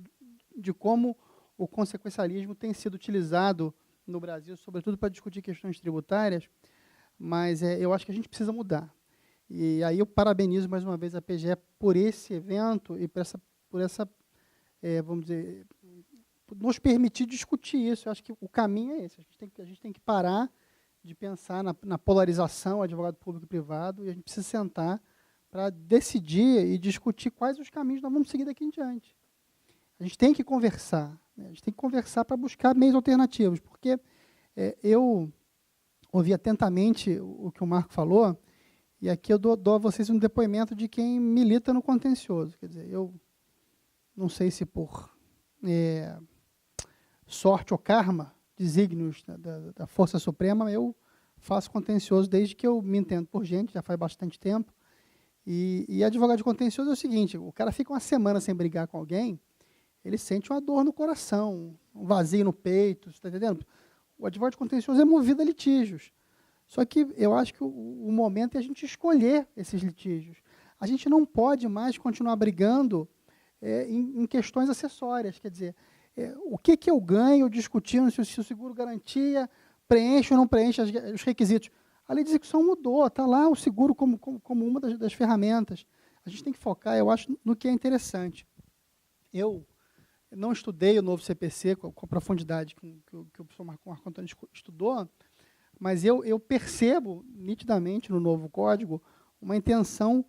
de como o consequencialismo tem sido utilizado no Brasil, sobretudo para discutir questões tributárias, mas eu acho que a gente precisa mudar. E aí eu parabenizo mais uma vez a PGE por esse evento e por essa vamos dizer, nos permitir discutir isso. Eu acho que o caminho é esse. A gente tem que parar de pensar na polarização, advogado público e privado, e a gente precisa sentar para decidir e discutir quais os caminhos nós vamos seguir daqui em diante. A gente tem que conversar. Né? A gente tem que conversar para buscar meios alternativos, porque eu ouvi atentamente o que o Marco falou, e aqui eu dou a vocês um depoimento de quem milita no contencioso. Quer dizer, eu não sei se por sorte ou karma, desígnios da Força Suprema, eu faço contencioso desde que eu me entendo por gente, já faz bastante tempo. E advogado de contencioso é o seguinte, o cara fica uma semana sem brigar com alguém, ele sente uma dor no coração, um vazio no peito, você está entendendo? O advogado de contencioso é movido a litígios. Só que eu acho que o momento é a gente escolher esses litígios. A gente não pode mais continuar brigando em questões acessórias. Quer dizer, o que eu ganho discutindo se o seguro garantia preenche ou não preenche os requisitos? A lei de execução mudou, está lá o seguro como uma das ferramentas. A gente tem que focar, eu acho, no que é interessante. Eu não estudei o novo CPC com a profundidade que o professor Marco Antônio estudou, mas eu percebo nitidamente no novo código uma intenção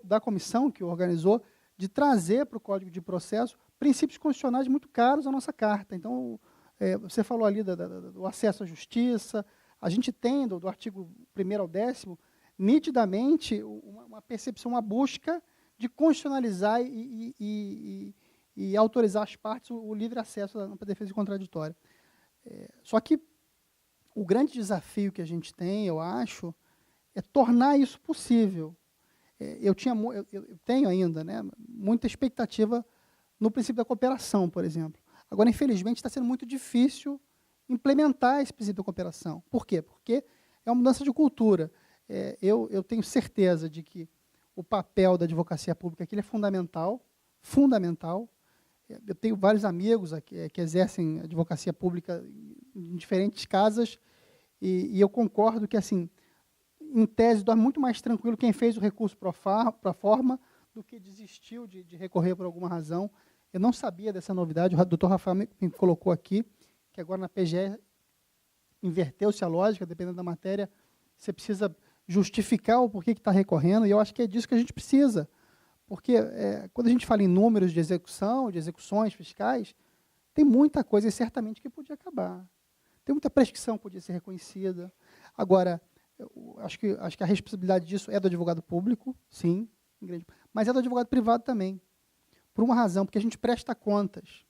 da comissão que organizou de trazer para o Código de Processo princípios constitucionais muito caros à nossa Carta. Então, você falou ali do acesso à justiça, a gente tem, do artigo 1º ao 10º, nitidamente uma percepção, uma busca de constitucionalizar e autorizar as partes o livre acesso à defesa contraditória. Só que o grande desafio que a gente tem, eu acho, é tornar isso possível. Eu tenho ainda, né, muita expectativa no princípio da cooperação, por exemplo. Agora, infelizmente, está sendo muito difícil implementar esse princípio da cooperação. Por quê? Porque é uma mudança de cultura. eu tenho certeza de que o papel da advocacia pública aqui ele é fundamental, fundamental. Eu tenho vários amigos aqui, que exercem advocacia pública em diferentes casas, e eu concordo que, assim, em tese, dorme muito mais tranquilo quem fez o recurso pro forma do que desistiu de recorrer por alguma razão. Eu não sabia dessa novidade, o doutor Rafael me colocou aqui, que agora na PGE inverteu-se a lógica, dependendo da matéria, você precisa justificar o porquê que está recorrendo, e eu acho que é disso que a gente precisa. Porque quando a gente fala em números de execução, de execuções fiscais, tem muita coisa, e certamente, que podia acabar. Tem muita prescrição que podia ser reconhecida. Agora, acho que a responsabilidade disso é do advogado público, sim, mas é do advogado privado também. Por uma razão, porque a gente presta contas.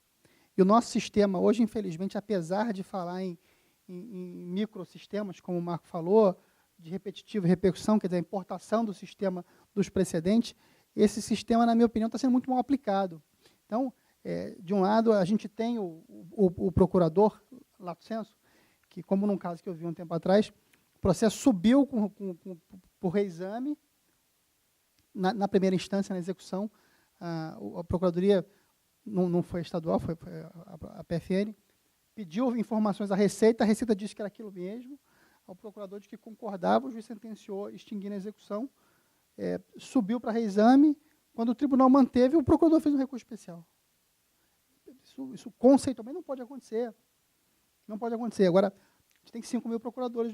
E o nosso sistema, hoje, infelizmente, apesar de falar em microsistemas, como o Marco falou, de repetitivo e repercussão, quer dizer, a importação do sistema dos precedentes, esse sistema, na minha opinião, está sendo muito mal aplicado. Então, de um lado, a gente tem o procurador, lato sensu, que, como num caso que eu vi um tempo atrás, o processo subiu por reexame, na primeira instância, na execução, a Procuradoria, não foi estadual, foi a PFN, pediu informações à Receita, a Receita disse que era aquilo mesmo, ao procurador de que concordava, o juiz sentenciou, extinguindo a execução, subiu para reexame, quando o tribunal manteve, o procurador fez um recurso especial. Isso conceitualmente não pode acontecer. Não pode acontecer. Agora, a gente tem 5 mil procuradores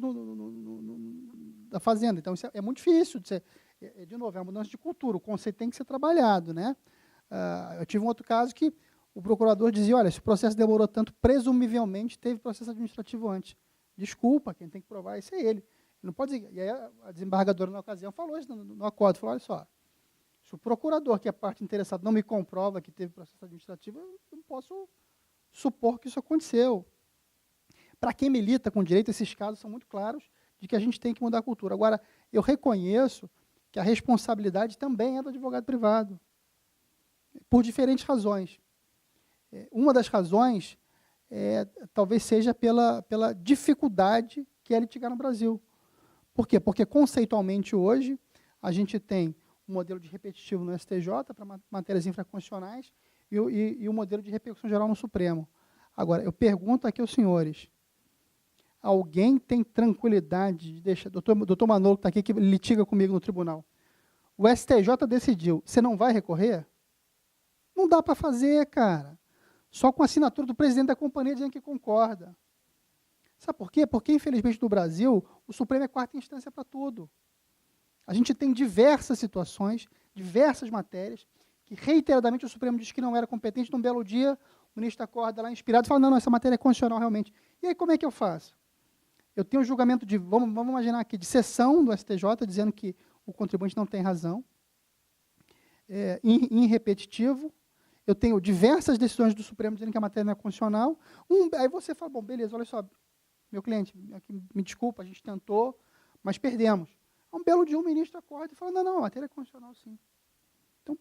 da Fazenda, então isso é muito difícil de ser. De novo, é uma mudança de cultura, o conceito tem que ser trabalhado, né? Eu tive um outro caso que o procurador dizia, olha, se o processo demorou tanto, presumivelmente teve processo administrativo antes. Desculpa, quem tem que provar isso é ele. Não pode dizer. E aí a desembargadora, na ocasião, falou isso no acordo, falou, olha só, se o procurador, que é parte interessada, não me comprova que teve processo administrativo, eu não posso supor que isso aconteceu. Para quem milita com direito, esses casos são muito claros de que a gente tem que mudar a cultura. Agora, eu reconheço que a responsabilidade também é do advogado privado, por diferentes razões. Uma das razões talvez seja pela dificuldade que é litigar no Brasil. Por quê? Porque, conceitualmente, hoje, a gente tem um modelo de repetitivo no STJ para matérias infraconstitucionais e o modelo de repercussão geral no Supremo. Agora, eu pergunto aqui aos senhores, alguém tem tranquilidade de deixar... Doutor Manolo, que está aqui, que litiga comigo no tribunal. O STJ decidiu, você não vai recorrer? Não dá para fazer, cara. Só com a assinatura do presidente da companhia dizendo que concorda. Sabe por quê? Porque, infelizmente, no Brasil, o Supremo é 4ª instância para tudo. A gente tem diversas situações, diversas matérias, que reiteradamente o Supremo diz que não era competente, num belo dia, o ministro acorda lá inspirado e fala, não, essa matéria é constitucional realmente. E aí, como é que eu faço? Eu tenho um julgamento de, vamos imaginar aqui, de sessão do STJ, dizendo que o contribuinte não tem razão, em repetitivo. Eu tenho diversas decisões do Supremo dizendo que a matéria não é constitucional. Aí você fala, bom, beleza, olha só, meu cliente, me desculpa, a gente tentou, mas perdemos. Um belo dia, um ministro acorda e fala, não, a matéria é constitucional, sim. Então,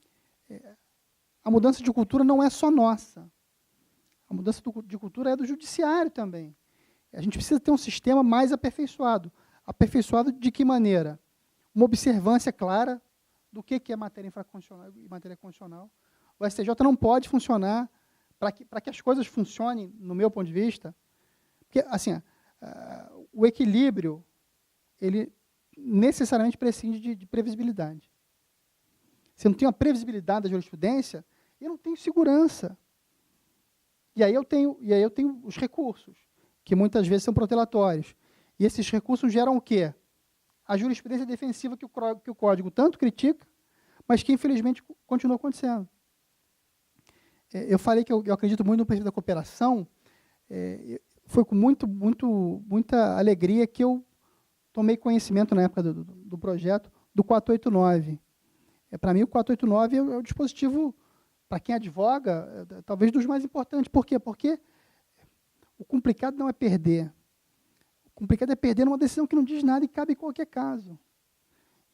a mudança de cultura não é só nossa. A mudança de cultura é do judiciário também. A gente precisa ter um sistema mais aperfeiçoado. Aperfeiçoado de que maneira? Uma observância clara do que é matéria infraconstitucional e matéria constitucional. O STJ não pode funcionar, para que as coisas funcionem, no meu ponto de vista, porque, assim, o equilíbrio, ele necessariamente prescinde de previsibilidade. Se eu não tenho a previsibilidade da jurisprudência, eu não tenho segurança. E aí eu tenho os recursos, que muitas vezes são protelatórios. E esses recursos geram o quê? A jurisprudência defensiva que o Código tanto critica, mas que, infelizmente, continua acontecendo. Eu falei que eu acredito muito no princípio da cooperação. Foi com muita alegria que eu tomei conhecimento, na época do projeto, do 489. Para mim, o 489 é o dispositivo, para quem advoga, talvez dos mais importantes. Por quê? Porque o complicado não é perder. O complicado é perder numa decisão que não diz nada e cabe em qualquer caso.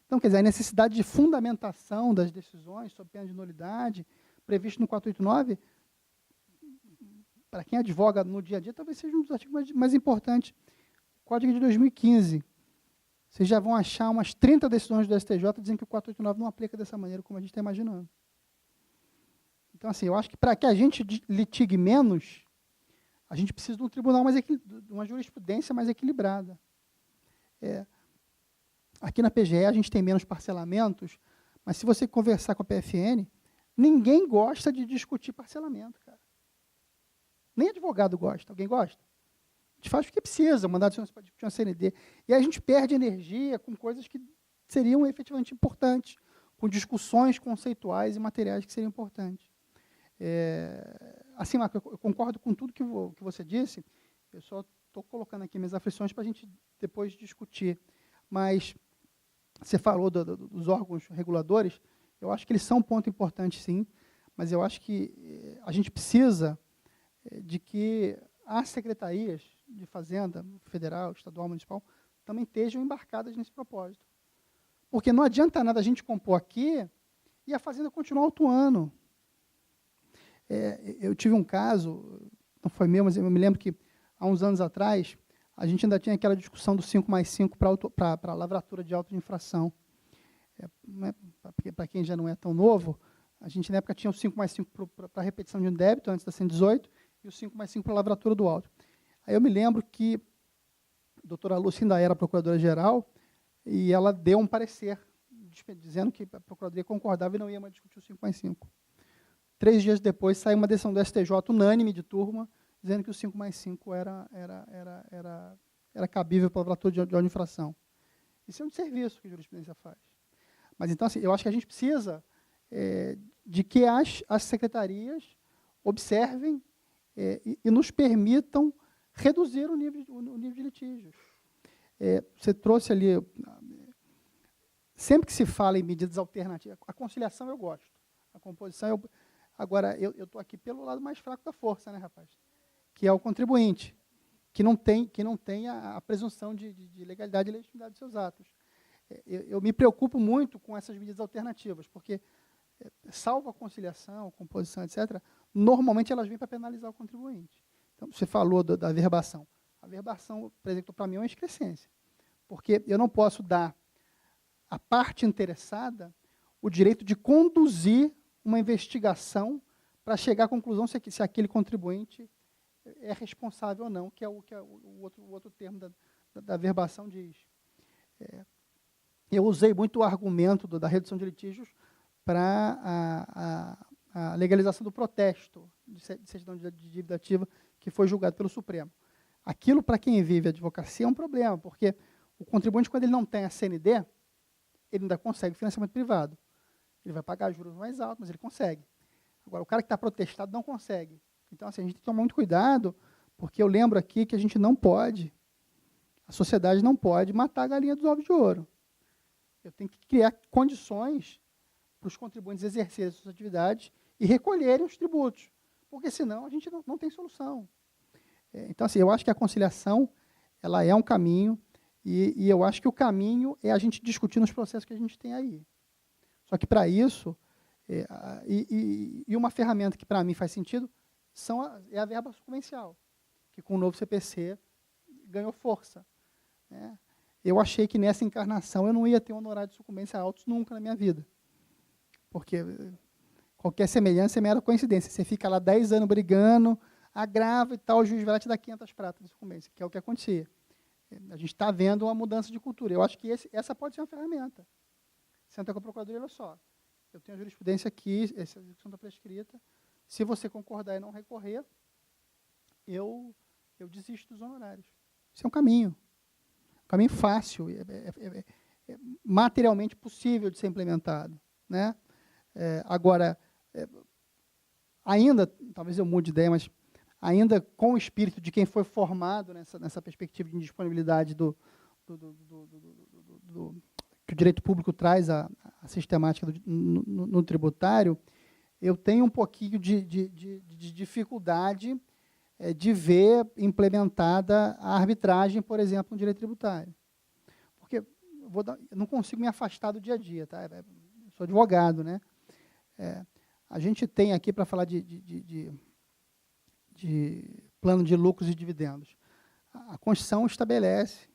Então, quer dizer, a necessidade de fundamentação das decisões sob pena de nulidade, previsto no 489, para quem advoga no dia a dia, talvez seja um dos artigos mais importantes. O Código de 2015. vocês já vão achar umas 30 decisões do STJ dizendo que o 489 não aplica dessa maneira como a gente está imaginando. Então, assim, eu acho que para que a gente litigue menos, a gente precisa de um tribunal mais de uma jurisprudência mais equilibrada. Aqui na PGE a gente tem menos parcelamentos, mas se você conversar com a PFN, ninguém gosta de discutir parcelamento, cara. Nem advogado gosta. Alguém gosta? A gente faz porque precisa, mandado para discutir uma CND. E aí a gente perde energia com coisas que seriam efetivamente importantes, com discussões conceituais e materiais que seriam importantes. Assim, Marco, eu concordo com tudo que você disse, eu só estou colocando aqui minhas aflições para a gente depois discutir. Mas você falou dos órgãos reguladores, eu acho que eles são um ponto importante, sim, mas eu acho que a gente precisa de que as secretarias de Fazenda, federal, estadual, municipal, também estejam embarcadas nesse propósito. Porque não adianta nada a gente compor aqui e a Fazenda continuar autuando. Eu tive um caso, não foi meu, mas eu me lembro que há uns anos atrás, a gente ainda tinha aquela discussão do 5+5 para a lavratura de auto de infração. Para quem já não é tão novo, a gente na época tinha o 5+5 para a repetição de um débito, antes da 118, e o 5+5 para a lavratura do auto. Aí eu me lembro que a doutora Lúcia ainda era procuradora-geral, e ela deu um parecer, dizendo que a procuradoria concordava e não ia mais discutir o 5+5. 3 dias depois, saiu uma decisão do STJ unânime de turma, dizendo que o 5+5 era cabível para a lavratura de infração. Isso é um desserviço que a jurisprudência faz. Mas, então, assim, eu acho que a gente precisa de que as secretarias observem e nos permitam reduzir o nível de litígios. Você trouxe ali, sempre que se fala em medidas alternativas, a conciliação eu gosto, a composição agora, eu estou aqui pelo lado mais fraco da força, né, rapaz? Que é o contribuinte, que não tem a presunção de legalidade e legitimidade dos seus atos. Eu me preocupo muito com essas medidas alternativas, porque, salvo a conciliação, composição, etc., normalmente elas vêm para penalizar o contribuinte. Então, você falou da verbação. A verbação, por exemplo, para mim é uma excrescência, porque eu não posso dar à parte interessada o direito de conduzir uma investigação para chegar à conclusão se aquele contribuinte é responsável ou não, que é o outro termo da verbação diz. Eu usei muito o argumento da redução de litígios para a legalização do protesto de certidão de dívida ativa que foi julgado pelo Supremo. Aquilo, para quem vive a advocacia, é um problema, porque o contribuinte, quando ele não tem a CND, ele ainda consegue financiamento privado. Ele vai pagar juros mais altos, mas ele consegue. Agora, o cara que está protestado não consegue. Então, assim, a gente tem que tomar muito cuidado, porque eu lembro aqui que a gente não pode, a sociedade não pode matar a galinha dos ovos de ouro. Eu tenho que criar condições para os contribuintes exercerem suas atividades e recolherem os tributos, porque senão a gente não tem solução. Então, assim, eu acho que a conciliação ela é um caminho, e eu acho que o caminho é a gente discutir nos processos que a gente tem aí. Só que, para isso, uma ferramenta que, para mim, faz sentido é a verba sucumbencial, que, com o novo CPC, ganhou força. Né? Eu achei que, nessa encarnação, eu não ia ter um honorário de sucumbência altos nunca na minha vida. Porque qualquer semelhança é mera coincidência. Você fica lá 10 anos brigando, agrava e tal, o juiz vai lá te dar 500 pratas de sucumbência, que é o que acontecia. A gente está vendo uma mudança de cultura. Eu acho que essa pode ser uma ferramenta. Senta com a procuradoria, olha só, eu tenho a jurisprudência aqui, essa execução está prescrita, se você concordar e não recorrer, eu desisto dos honorários. Isso é um caminho fácil, materialmente possível de ser implementado. Né? Agora, ainda, talvez eu mude de ideia, mas ainda com o espírito de quem foi formado nessa perspectiva de indisponibilidade que o direito público traz a sistemática no tributário, eu tenho um pouquinho de dificuldade de ver implementada a arbitragem, por exemplo, no direito tributário. Porque eu não consigo me afastar do dia a dia. Tá? Eu sou advogado. Né? A gente tem aqui, para falar de plano de lucros e dividendos, a Constituição estabelece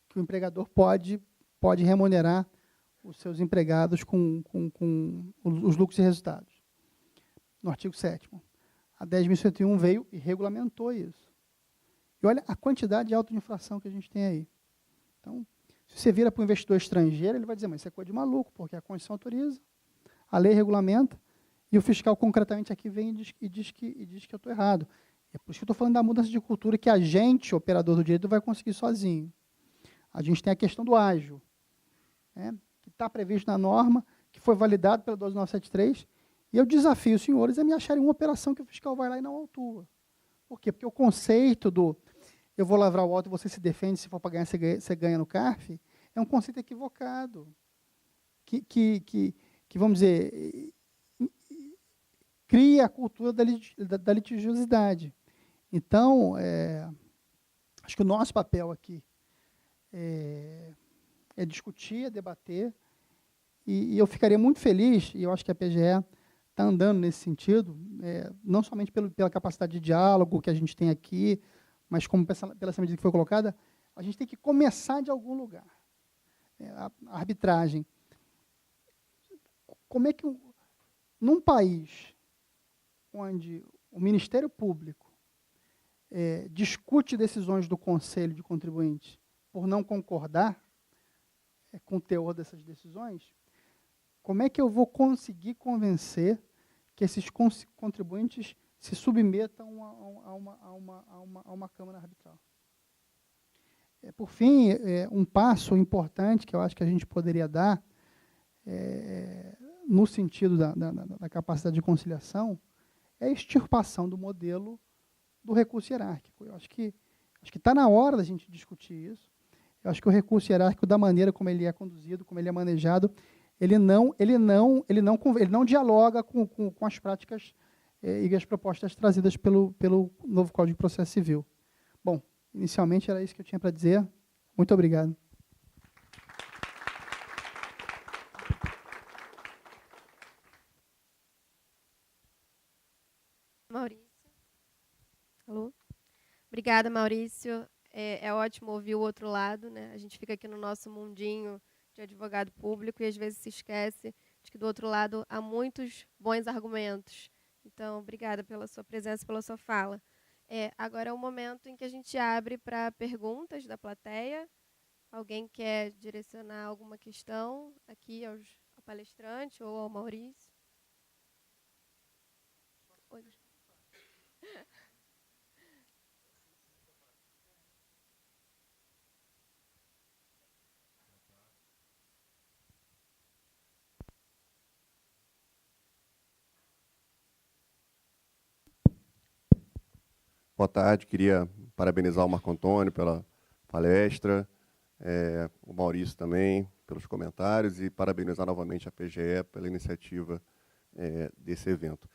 que o empregador pode pode remunerar os seus empregados com os lucros e resultados. No artigo 7º. A 10.101 veio e regulamentou isso. E olha a quantidade de auto de infração que a gente tem aí. Então, se você vira para o investidor estrangeiro, ele vai dizer, mas isso é coisa de maluco, porque a Constituição autoriza, a lei regulamenta, e o fiscal concretamente aqui vem e diz que eu estou errado. É por isso que eu estou falando da mudança de cultura que a gente, operador do direito, não vai conseguir sozinho. A gente tem a questão do ágio, né, que está previsto na norma, que foi validado pela 12973, e eu desafio os senhores a me acharem uma operação que o fiscal vai lá e não autua. Por quê? Porque o conceito do eu vou lavrar o auto e você se defende, se for para ganhar, você ganha no CARF, é um conceito equivocado. Que vamos dizer, cria a cultura da litigiosidade. Então, acho que o nosso papel aqui é discutir, é debater, e eu ficaria muito feliz, e eu acho que a PGE está andando nesse sentido, não somente pela capacidade de diálogo que a gente tem aqui, mas como pela essa medida que foi colocada, a gente tem que começar de algum lugar. A arbitragem. Como é que, num país onde o Ministério Público discute decisões do Conselho de Contribuintes por não concordar com o teor dessas decisões, como é que eu vou conseguir convencer que esses contribuintes se submetam a uma Câmara Arbitral? Por fim, um passo importante que eu acho que a gente poderia dar, no sentido da capacidade de conciliação, é a extirpação do modelo do recurso hierárquico. Eu acho que está na hora da gente discutir isso. Eu acho que o recurso hierárquico, da maneira como ele é conduzido, como ele é manejado, ele não dialoga com as práticas e as propostas trazidas pelo novo Código de Processo Civil. Bom, inicialmente era isso que eu tinha para dizer. Muito obrigado. Maurício. Alô? Obrigada, Maurício. É ótimo ouvir o outro lado, né? A gente fica aqui no nosso mundinho de advogado público e às vezes se esquece de que do outro lado há muitos bons argumentos. Então, obrigada pela sua presença, pela sua fala. Agora é o momento em que a gente abre para perguntas da plateia. Alguém quer direcionar alguma questão aqui ao palestrante ou ao Maurício? Oi. Boa tarde, queria parabenizar o Marco Antônio pela palestra, o Maurício também pelos comentários e parabenizar novamente a PGE pela iniciativa desse evento.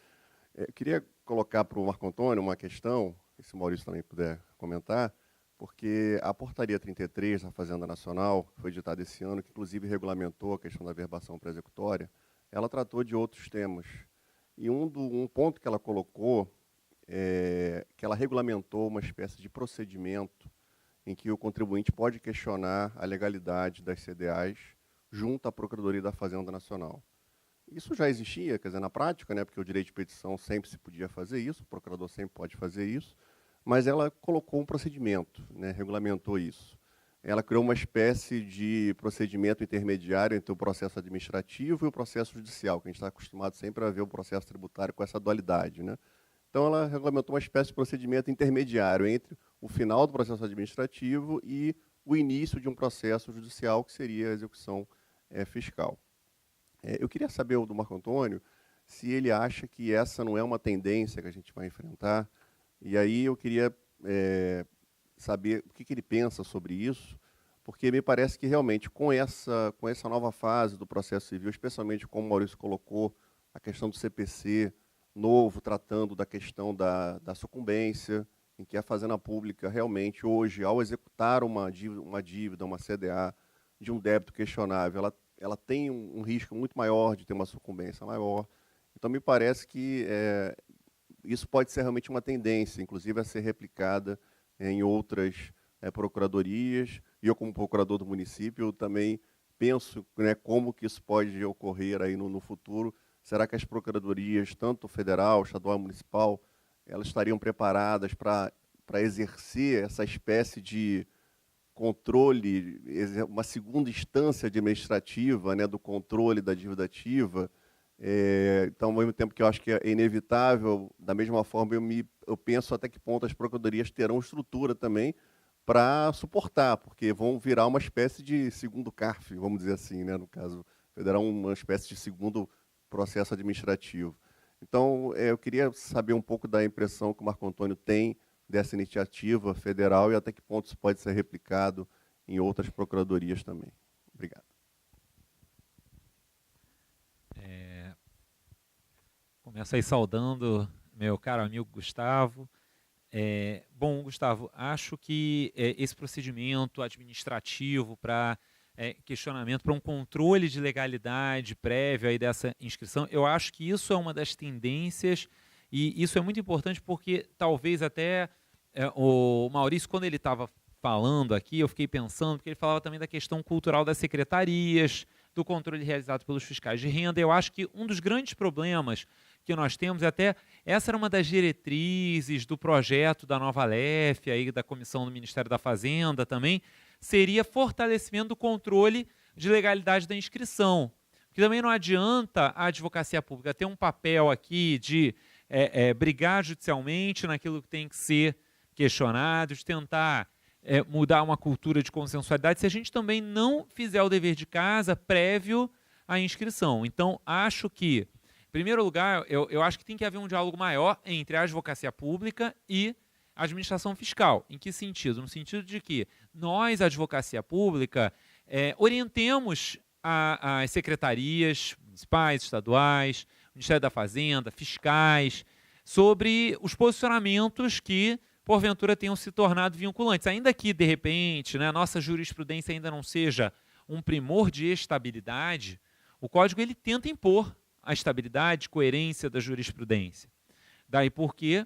Queria colocar para o Marco Antônio uma questão, se o Maurício também puder comentar, porque a portaria 33 da Fazenda Nacional, que foi editada esse ano, que inclusive regulamentou a questão da verbação pré-executória, ela tratou de outros temas. E um ponto que ela colocou que ela regulamentou uma espécie de procedimento em que o contribuinte pode questionar a legalidade das CDAs junto à Procuradoria da Fazenda Nacional. Isso já existia, quer dizer, na prática, né, porque o direito de petição sempre se podia fazer isso, o procurador sempre pode fazer isso, mas ela colocou um procedimento, né, regulamentou isso. Ela criou uma espécie de procedimento intermediário entre o processo administrativo e o processo judicial, que a gente está acostumado sempre a ver o processo tributário com essa dualidade, né? Então, ela regulamentou uma espécie de procedimento intermediário entre o final do processo administrativo e o início de um processo judicial, que seria a execução fiscal. Eu queria saber do Marco Antônio se ele acha que essa não é uma tendência que a gente vai enfrentar, e aí eu queria saber o que ele pensa sobre isso, porque me parece que realmente com essa nova fase do processo civil, especialmente como o Maurício colocou, a questão do CPC, novo, tratando da questão da sucumbência, em que a Fazenda Pública realmente hoje, ao executar uma dívida, uma CDA, de um débito questionável, ela tem um risco muito maior de ter uma sucumbência maior. Então, me parece que isso pode ser realmente uma tendência, inclusive a ser replicada em outras procuradorias, e eu, como procurador do município, também penso, né, como que isso pode ocorrer aí no futuro. Será que as procuradorias, tanto federal, estadual e municipal, elas estariam preparadas para exercer essa espécie de controle, uma segunda instância administrativa, né, do controle da dívida ativa? Então, ao mesmo tempo que eu acho que é inevitável, da mesma forma eu penso até que ponto as procuradorias terão estrutura também para suportar, porque vão virar uma espécie de segundo CARF, vamos dizer assim, né, no caso federal, uma espécie de segundo processo administrativo. Então, eu queria saber um pouco da impressão que o Marco Antônio tem dessa iniciativa federal e até que ponto isso pode ser replicado em outras procuradorias também. Obrigado. Começo aí saudando meu caro amigo Gustavo. Bom, Gustavo, acho que esse procedimento administrativo para questionamento, para um controle de legalidade prévio aí dessa inscrição, eu acho que isso é uma das tendências e isso é muito importante porque talvez até o Maurício, quando ele estava falando aqui, eu fiquei pensando, porque ele falava também da questão cultural das secretarias, do controle realizado pelos fiscais de renda. Eu acho que um dos grandes problemas que nós temos, até essa era uma das diretrizes do projeto da nova LEF, aí, da comissão do Ministério da Fazenda também, seria fortalecimento do controle de legalidade da inscrição. Porque também não adianta a advocacia pública ter um papel aqui de brigar judicialmente naquilo que tem que ser questionado, de tentar mudar uma cultura de consensualidade, se a gente também não fizer o dever de casa prévio à inscrição. Então, acho que, em primeiro lugar, eu acho que tem que haver um diálogo maior entre a advocacia pública e a administração fiscal. Em que sentido? No sentido de que nós, a advocacia pública, orientemos as secretarias municipais, estaduais, Ministério da Fazenda, fiscais, sobre os posicionamentos que, porventura, tenham se tornado vinculantes. Ainda que, de repente, né, a nossa jurisprudência ainda não seja um primor de estabilidade, o Código ele tenta impor a estabilidade, coerência da jurisprudência. Daí porque,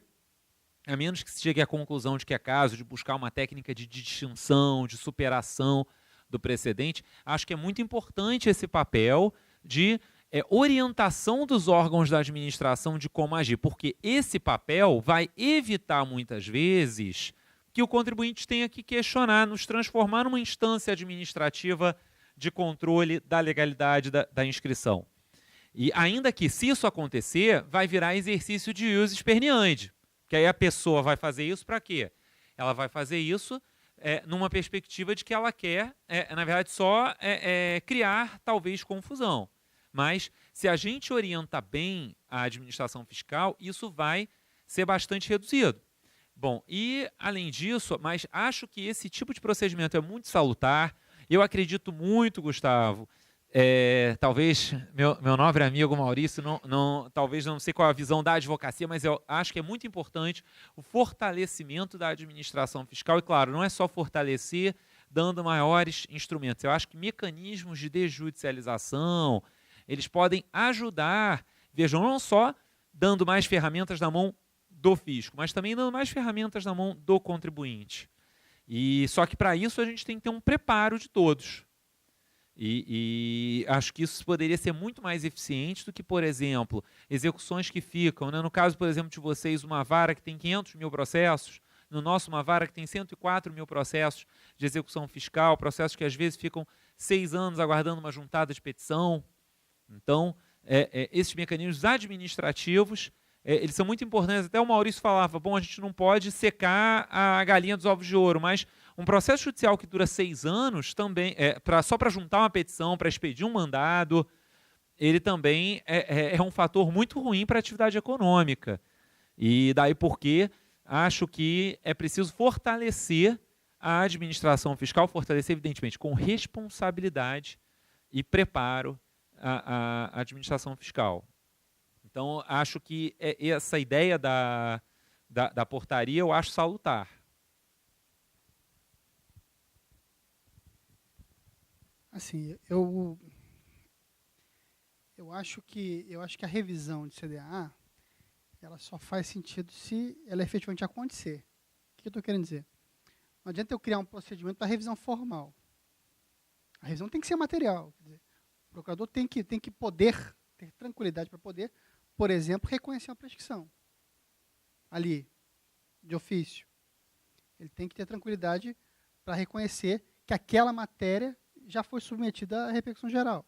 a menos que se chegue à conclusão de que é caso de buscar uma técnica de distinção, de superação do precedente, acho que é muito importante esse papel de orientação dos órgãos da administração de como agir, porque esse papel vai evitar, muitas vezes, que o contribuinte tenha que questionar, nos transformar numa instância administrativa de controle da legalidade da inscrição. E ainda que, se isso acontecer, vai virar exercício de ius esperneandi, que aí a pessoa vai fazer isso para quê? Ela vai fazer isso numa perspectiva de que ela quer, na verdade, só criar, talvez, confusão. Mas, se a gente orienta bem a administração fiscal, isso vai ser bastante reduzido. Bom, e, além disso, mas acho que esse tipo de procedimento é muito salutar. Eu acredito muito, Gustavo, talvez meu nobre amigo Maurício, talvez não sei qual é a visão da advocacia, mas eu acho que é muito importante o fortalecimento da administração fiscal. E, claro, não é só fortalecer dando maiores instrumentos. Eu acho que mecanismos de desjudicialização, eles podem ajudar, vejam, não só dando mais ferramentas na mão do fisco, mas também dando mais ferramentas na mão do contribuinte. E só que para isso a gente tem que ter um preparo de todos. E acho que isso poderia ser muito mais eficiente do que, por exemplo, execuções que ficam, né? No caso, por exemplo, de vocês, uma vara que tem 500 mil processos, no nosso, uma vara que tem 104 mil processos de execução fiscal, processos que às vezes ficam 6 anos aguardando uma juntada de petição. Então, esses mecanismos administrativos, eles são muito importantes. Até o Maurício falava, bom, a gente não pode secar a galinha dos ovos de ouro, mas um processo judicial que dura 6 anos, também, só para juntar uma petição, para expedir um mandado, ele também é um fator muito ruim para a atividade econômica. E daí porque acho que é preciso fortalecer a administração fiscal, fortalecer, evidentemente, com responsabilidade e preparo a administração fiscal. Então, acho que essa ideia da portaria eu acho salutar. Assim, eu acho que a revisão de CDA ela só faz sentido se ela efetivamente acontecer. O que eu estou querendo dizer? Não adianta eu criar um procedimento para revisão formal. A revisão tem que ser material. Quer dizer, o procurador tem que poder, ter tranquilidade para poder, por exemplo, reconhecer uma prescrição. Ali, de ofício. Ele tem que ter tranquilidade para reconhecer que aquela matéria já foi submetida à repercussão geral.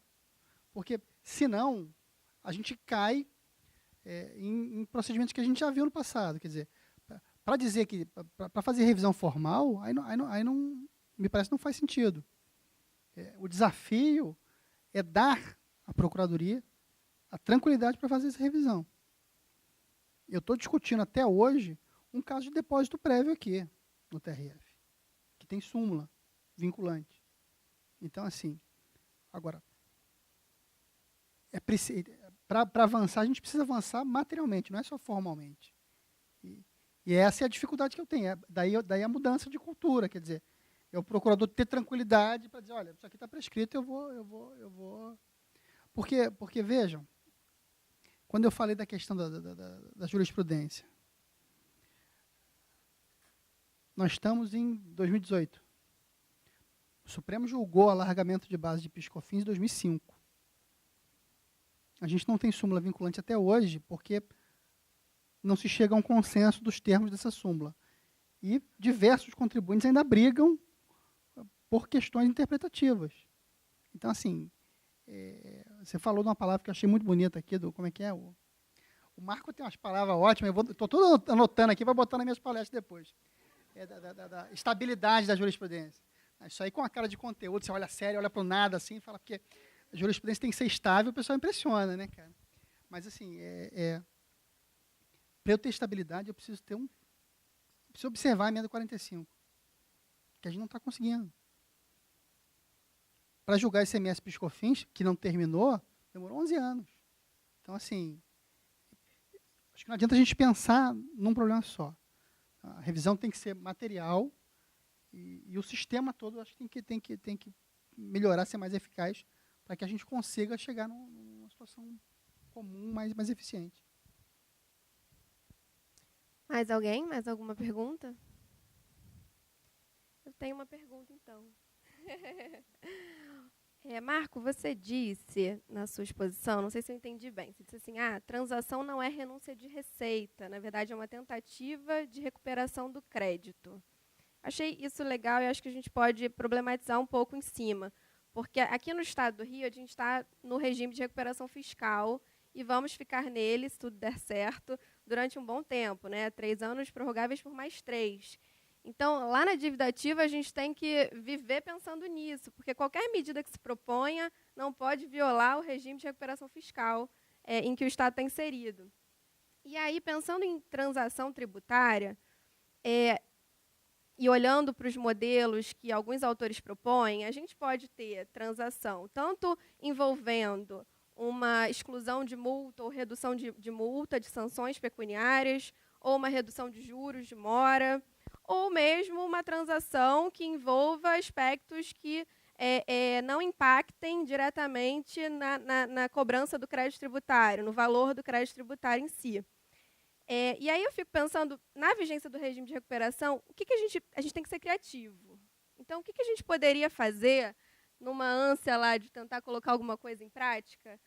Porque, senão, a gente cai em procedimentos que a gente já viu no passado. Quer dizer, para dizer que, para fazer revisão formal, aí não, me parece que não faz sentido. O desafio é dar à Procuradoria a tranquilidade para fazer essa revisão. Eu estou discutindo até hoje um caso de depósito prévio aqui, no TRF, que tem súmula vinculante. Então, assim, agora, para avançar, a gente precisa avançar materialmente, não é só formalmente. E essa é a dificuldade que eu tenho. Daí a mudança de cultura, quer dizer, é o procurador ter tranquilidade para dizer, olha, isso aqui está prescrito, eu vou... Porque, vejam, quando eu falei da questão da jurisprudência, nós estamos em 2018. O Supremo julgou o alargamento de base de PIS/COFINS em 2005. A gente não tem súmula vinculante até hoje, porque não se chega a um consenso dos termos dessa súmula. E diversos contribuintes ainda brigam por questões interpretativas. Então, assim, você falou de uma palavra que eu achei muito bonita aqui, como é que é? O Marco tem umas palavras ótimas, eu estou todo anotando aqui, vai botar nas minhas palestras depois. Da estabilidade da jurisprudência. Isso aí com a cara de conteúdo, você olha sério, olha para o nada, assim, e fala, porque a jurisprudência tem que ser estável, o pessoal impressiona, né, cara? Mas, assim, para eu ter estabilidade, eu preciso preciso observar a emenda 45, que a gente não está conseguindo. Para julgar esse ICMS PIS/COFINS, que não terminou, demorou 11 anos. Então, assim, acho que não adianta a gente pensar num problema só. A revisão tem que ser material e o sistema todo acho que tem que melhorar, ser mais eficaz, para que a gente consiga chegar numa situação comum, mais eficiente. Mais alguém? Mais alguma pergunta? Eu tenho uma pergunta, então. Marco, você disse na sua exposição, não sei se eu entendi bem, você disse assim, transação não é renúncia de receita, na verdade é uma tentativa de recuperação do crédito. Achei isso legal e acho que a gente pode problematizar um pouco em cima, porque aqui no estado do Rio a gente está no regime de recuperação fiscal e vamos ficar nele, se tudo der certo, durante um bom tempo, né? 3 anos prorrogáveis por mais 3. Então, lá na dívida ativa, a gente tem que viver pensando nisso, porque qualquer medida que se proponha não pode violar o regime de recuperação fiscal em que o Estado está inserido. E aí, pensando em transação tributária, e olhando para os modelos que alguns autores propõem, a gente pode ter transação tanto envolvendo uma exclusão de multa ou redução de multa, de sanções pecuniárias, ou uma redução de juros de mora, ou mesmo uma transação que envolva aspectos que não impactem diretamente na cobrança do crédito tributário, no valor do crédito tributário em si. E aí eu fico pensando, na vigência do regime de recuperação, o que a gente tem que ser criativo. Então, o que a gente poderia fazer, numa ânsia lá de tentar colocar alguma coisa em prática,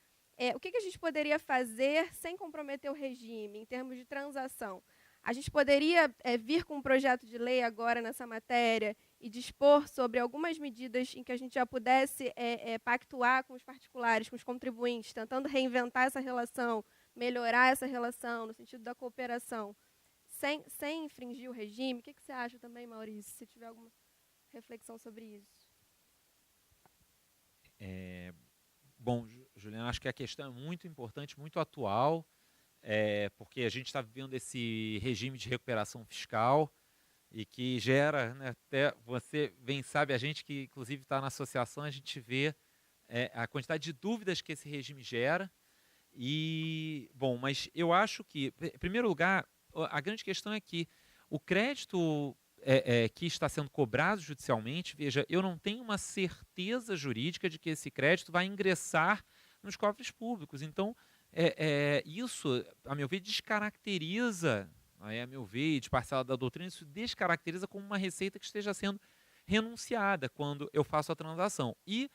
o que a gente poderia fazer sem comprometer o regime, em termos de transação? A gente poderia vir com um projeto de lei agora nessa matéria e dispor sobre algumas medidas em que a gente já pudesse pactuar com os particulares, com os contribuintes, tentando reinventar essa relação, melhorar essa relação no sentido da cooperação, sem infringir o regime. O que você acha também, Maurício, se tiver alguma reflexão sobre isso? Bom, Juliana, acho que a questão é muito importante, muito atual, porque a gente está vivendo esse regime de recuperação fiscal e que gera, né, até você sabe, a gente que inclusive está na associação, a gente vê a quantidade de dúvidas que esse regime gera. E, bom, mas eu acho que, em primeiro lugar, a grande questão é que o crédito que está sendo cobrado judicialmente, veja, eu não tenho uma certeza jurídica de que esse crédito vai ingressar nos cofres públicos. Então, isso, a meu ver, descaracteriza, a meu ver, de parcela da doutrina, isso descaracteriza como uma receita que esteja sendo renunciada quando eu faço a transação. E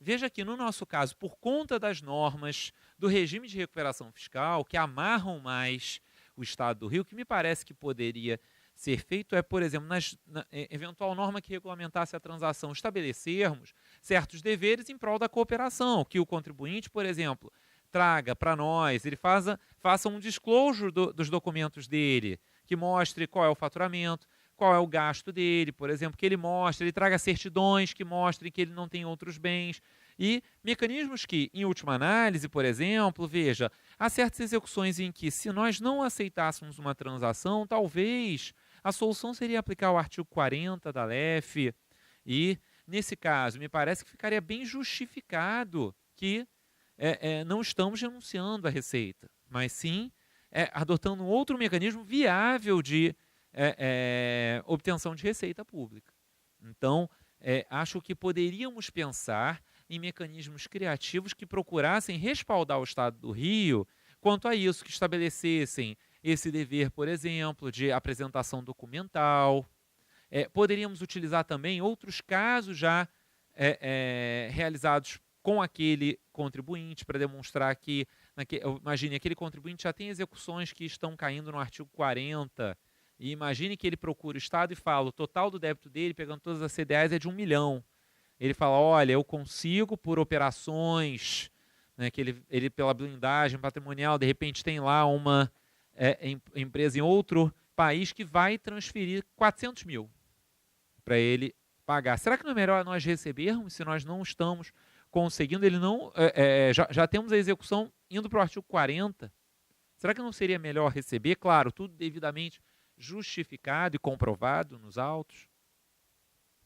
veja que, no nosso caso, por conta das normas do regime de recuperação fiscal, que amarram mais o Estado do Rio, que me parece que poderia ser feito é, por exemplo, na eventual norma que regulamentasse a transação, estabelecermos certos deveres em prol da cooperação, que o contribuinte, por exemplo, traga para nós, ele faça um disclosure dos documentos dele, que mostre qual é o faturamento, qual é o gasto dele, por exemplo, que ele traga certidões que mostrem que ele não tem outros bens, e mecanismos que, em última análise, por exemplo, veja, há certas execuções em que, se nós não aceitássemos uma transação, talvez a solução seria aplicar o artigo 40 da LEF, e, nesse caso, me parece que ficaria bem justificado que não estamos renunciando à receita, mas sim adotando um outro mecanismo viável de obtenção de receita pública. Então, acho que poderíamos pensar em mecanismos criativos que procurassem respaldar o Estado do Rio quanto a isso, que estabelecessem esse dever, por exemplo, de apresentação documental. Poderíamos utilizar também outros casos já realizados com aquele contribuinte para demonstrar que, imagine, aquele contribuinte já tem execuções que estão caindo no artigo 40, e imagine que ele procura o Estado e fala, o total do débito dele, pegando todas as CDAs, é de 1 milhão. Ele fala, olha, eu consigo por operações, né, que ele pela blindagem patrimonial, de repente tem lá uma empresa em outro país que vai transferir 400 mil para ele pagar. Será que não é melhor nós recebermos, se nós não estamos conseguindo, ele não já temos a execução indo para o artigo 40? Será que não seria melhor receber? Claro, tudo devidamente justificado e comprovado nos autos.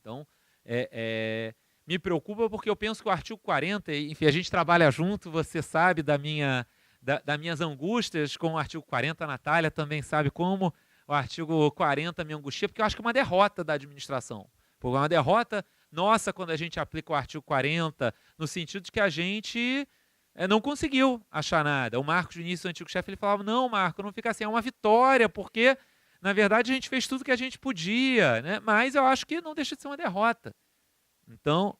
Então, me preocupa porque eu penso que o artigo 40, enfim, a gente trabalha junto, você sabe das minhas angústias com o artigo 40, a Natália também sabe como o artigo 40 me angustia, porque eu acho que é uma derrota da administração. Porque é uma derrota nossa quando a gente aplica o artigo 40, no sentido de que a gente não conseguiu achar nada. O Marcos Vinícius, o antigo chefe, ele falava, não, Marco, não fica assim, é uma vitória, porque, na verdade, a gente fez tudo que a gente podia, né? Mas eu acho que não deixa de ser uma derrota. Então,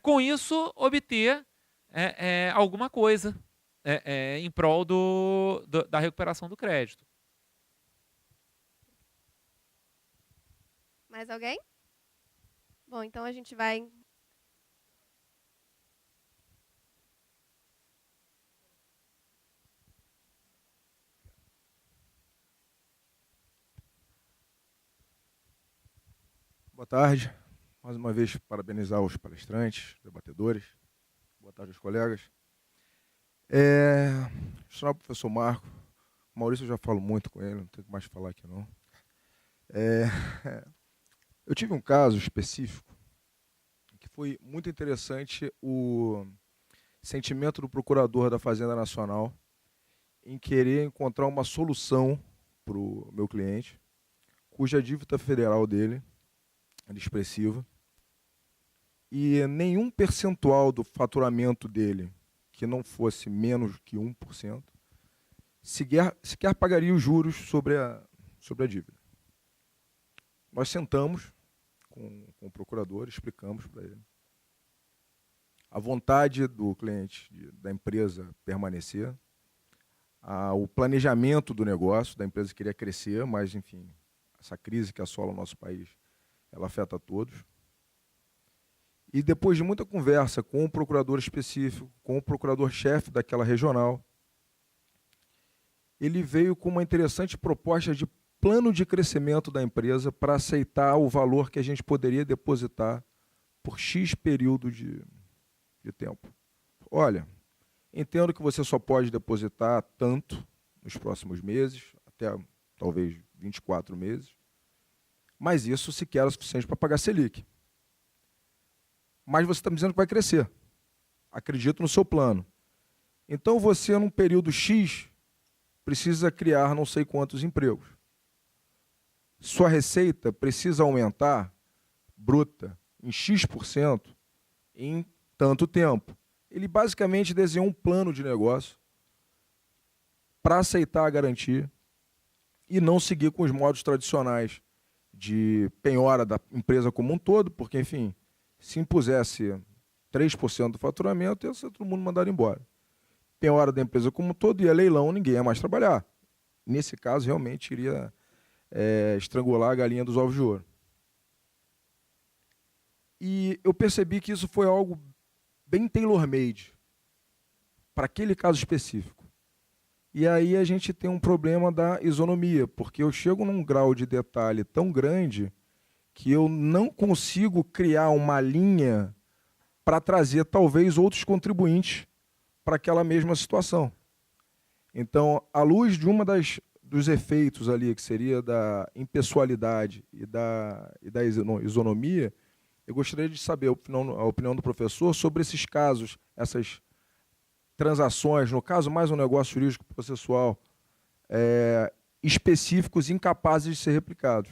com isso, obter alguma coisa em prol da recuperação do crédito. Mais alguém? Bom, então a gente vai... Boa tarde. Mais uma vez, parabenizar os palestrantes, debatedores. Boa tarde aos colegas. Estou o professor Marco. O Maurício eu já falo muito com ele, não tenho mais que falar aqui não. Eu tive um caso específico que foi muito interessante, o sentimento do procurador da Fazenda Nacional em querer encontrar uma solução para o meu cliente, cuja dívida federal dele era expressiva, e nenhum percentual do faturamento dele que não fosse menos que 1%, sequer pagaria os juros sobre a dívida. Nós sentamos com o procurador, explicamos para ele a vontade do cliente, da empresa permanecer, o planejamento do negócio, da empresa queria crescer, mas, enfim, essa crise que assola o nosso país, ela afeta a todos. E depois de muita conversa com o procurador específico, com o procurador-chefe daquela regional, ele veio com uma interessante proposta de plano de crescimento da empresa para aceitar o valor que a gente poderia depositar por X período de tempo. Olha, entendo que você só pode depositar tanto nos próximos meses, até talvez 24 meses, mas isso sequer é o suficiente para pagar Selic. Mas você está me dizendo que vai crescer. Acredito no seu plano. Então você, num período X, precisa criar não sei quantos empregos. Sua receita precisa aumentar, bruta, em X% em tanto tempo. Ele basicamente desenhou um plano de negócio para aceitar a garantia e não seguir com os modos tradicionais de penhora da empresa como um todo, porque, enfim, se impusesse 3% do faturamento, ia ser todo mundo mandado embora. Penhora da empresa como um todo, ia leilão, ninguém ia mais trabalhar. Nesse caso, realmente iria estrangular a galinha dos ovos de ouro. E eu percebi que isso foi algo bem tailor-made para aquele caso específico. E aí a gente tem um problema da isonomia, porque eu chego num grau de detalhe tão grande que eu não consigo criar uma linha para trazer talvez outros contribuintes para aquela mesma situação. Então, à luz de dos efeitos ali, que seria da impessoalidade e da isonomia, eu gostaria de saber a opinião do professor sobre esses casos, essas transações, no caso mais um negócio jurídico processual, específicos incapazes de ser replicados,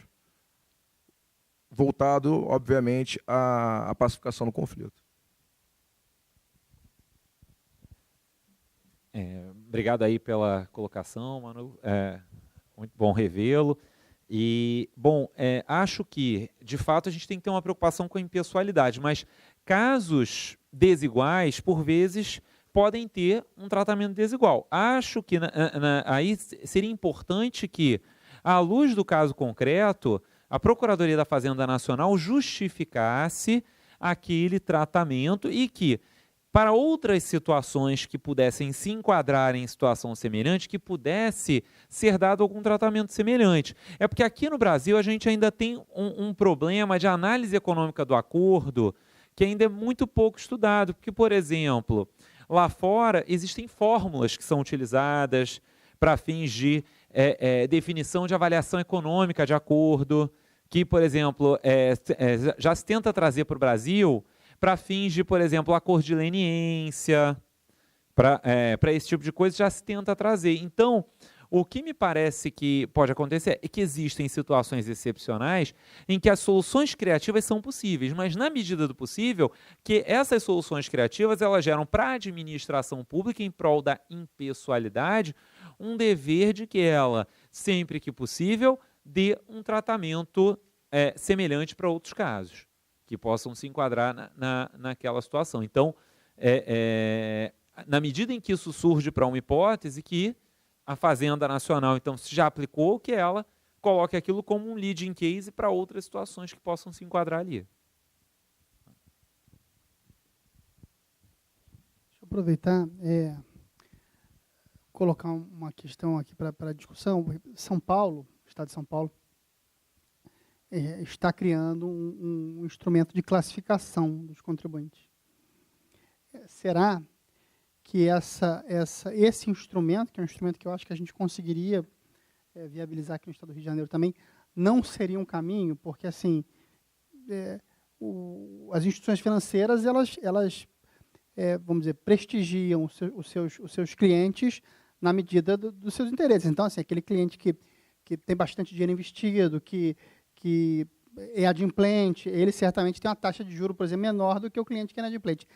voltado, obviamente, à pacificação do conflito. Obrigado aí pela colocação, Manu. Muito bom revê-lo. E, bom, acho que, de fato, a gente tem que ter uma preocupação com a impessoalidade, mas casos desiguais, por vezes, podem ter um tratamento desigual. Acho que aí seria importante que, à luz do caso concreto, a Procuradoria da Fazenda Nacional justificasse aquele tratamento e que, para outras situações que pudessem se enquadrar em situação semelhante, que pudesse ser dado algum tratamento semelhante. É porque aqui no Brasil a gente ainda tem um problema de análise econômica do acordo que ainda é muito pouco estudado, porque, por exemplo, lá fora existem fórmulas que são utilizadas para fins de definição de avaliação econômica de acordo, que, por exemplo, já se tenta trazer para o Brasil para fins de, por exemplo, acordo de leniência, para esse tipo de coisa já se tenta trazer. Então, o que me parece que pode acontecer é que existem situações excepcionais em que as soluções criativas são possíveis, mas na medida do possível, que essas soluções criativas elas geram para a administração pública, em prol da impessoalidade, um dever de que ela, sempre que possível, dê um tratamento semelhante para outros casos, que possam se enquadrar naquela situação. Então, na medida em que isso surge para uma hipótese, que a Fazenda Nacional, então, se já aplicou, que ela coloque aquilo como um leading case para outras situações que possam se enquadrar ali. Deixa eu aproveitar, colocar uma questão aqui para discussão. São Paulo, o Estado de São Paulo, está criando um instrumento de classificação dos contribuintes. Será que esse instrumento, que é um instrumento que eu acho que a gente conseguiria viabilizar aqui no Estado do Rio de Janeiro também, não seria um caminho? Porque, assim, as instituições financeiras, elas vamos dizer, prestigiam os seus clientes na medida dos seus interesses. Então, assim, aquele cliente que tem bastante dinheiro investido, que é adimplente, ele certamente tem uma taxa de juros, por exemplo, menor do que o cliente que é inadimplente.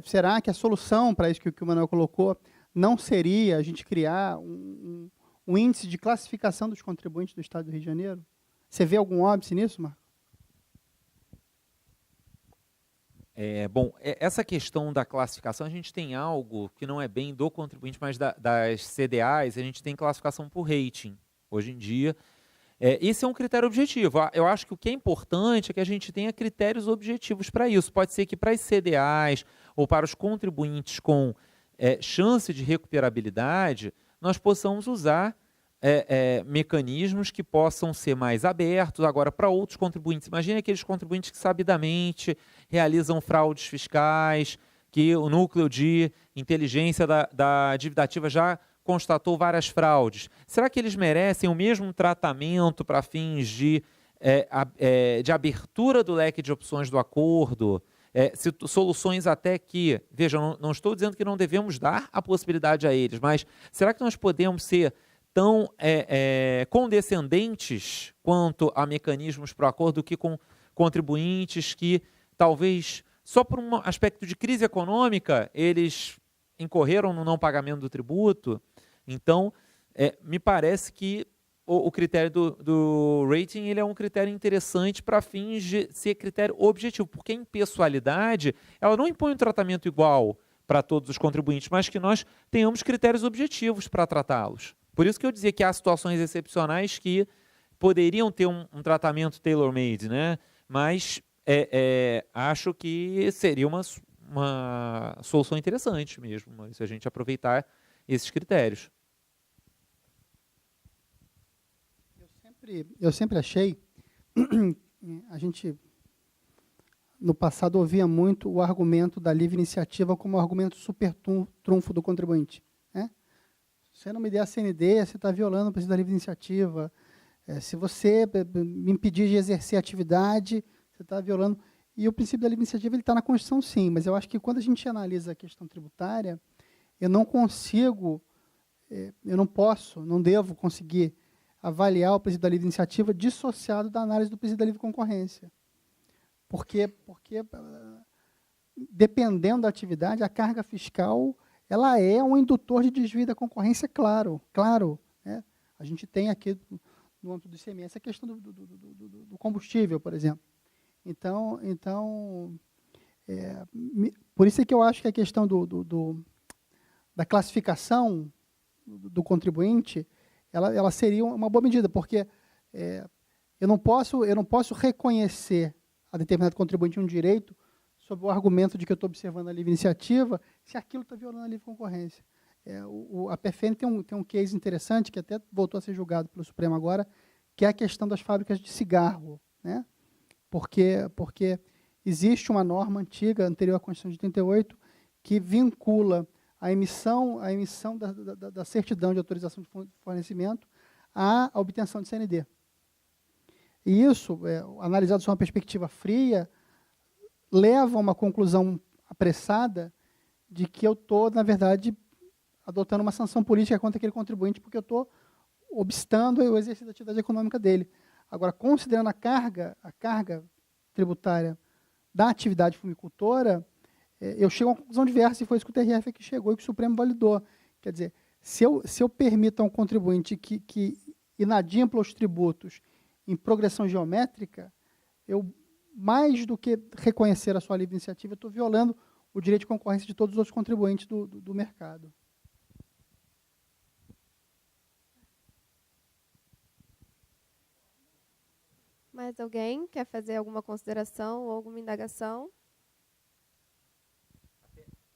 Será que a solução para isso que o Manuel colocou não seria a gente criar um índice de classificação dos contribuintes do Estado do Rio de Janeiro? Você vê algum óbice nisso, Marco? Bom, essa questão da classificação, a gente tem algo que não é bem do contribuinte, mas das CDAs, a gente tem classificação por rating, hoje em dia. Esse é um critério objetivo. Eu acho que o que é importante é que a gente tenha critérios objetivos para isso. Pode ser que para as CDAs ou para os contribuintes com chance de recuperabilidade, nós possamos usar mecanismos que possam ser mais abertos. Agora, para outros contribuintes, imagine aqueles contribuintes que sabidamente realizam fraudes fiscais, que o núcleo de inteligência da dívida ativa já constatou várias fraudes. Será que eles merecem o mesmo tratamento para fins de abertura do leque de opções do acordo? Soluções até que, vejam, não estou dizendo que não devemos dar a possibilidade a eles, mas será que nós podemos ser tão condescendentes quanto a mecanismos para o acordo que com contribuintes que talvez só por um aspecto de crise econômica eles incorreram no não pagamento do tributo? Então, me parece que o critério do rating ele é um critério interessante para fins de ser critério objetivo, porque a impessoalidade ela não impõe um tratamento igual para todos os contribuintes, mas que nós tenhamos critérios objetivos para tratá-los. Por isso que eu dizia que há situações excepcionais que poderiam ter um tratamento tailor-made, né? Mas acho que seria uma solução interessante mesmo, se a gente aproveitar esses critérios. Eu sempre achei, a gente no passado ouvia muito o argumento da livre iniciativa como argumento super trunfo do contribuinte. Né? Se você não me der a CND, você está violando o princípio da livre iniciativa. Se você me impedir de exercer a atividade, você está violando. E o princípio da livre iniciativa está na Constituição, sim, mas eu acho que quando a gente analisa a questão tributária, eu não consigo, eu não posso, não devo conseguir avaliar o princípio da livre iniciativa dissociado da análise do princípio da livre concorrência. Porque dependendo da atividade, a carga fiscal ela é um indutor de desvio da concorrência, claro. Né? A gente tem aqui, no âmbito do ICMS, a questão do combustível, por exemplo. Então por isso é que eu acho que a questão da classificação do contribuinte ela seria uma boa medida, porque eu não posso reconhecer a determinado contribuinte um direito sob o argumento de que eu estou observando a livre iniciativa, se aquilo está violando a livre concorrência. A PFN tem um case interessante, que até voltou a ser julgado pelo Supremo agora, que é a questão das fábricas de cigarro. Né? Porque existe uma norma antiga, anterior à Constituição de 88, que vincula a emissão da certidão de autorização de fornecimento à obtenção de CND. E isso, analisado sob uma perspectiva fria, leva a uma conclusão apressada de que eu estou, na verdade, adotando uma sanção política contra aquele contribuinte porque eu estou obstando o exercício da atividade econômica dele. Agora, considerando a carga tributária da atividade fumicultora, eu chego a uma conclusão diversa, e foi isso que o TRF aqui chegou e que o Supremo validou. Quer dizer, se eu permito a um contribuinte que inadimpla os tributos em progressão geométrica, eu, mais do que reconhecer a sua livre iniciativa, estou violando o direito de concorrência de todos os outros contribuintes do mercado. Mais alguém quer fazer alguma consideração ou alguma indagação?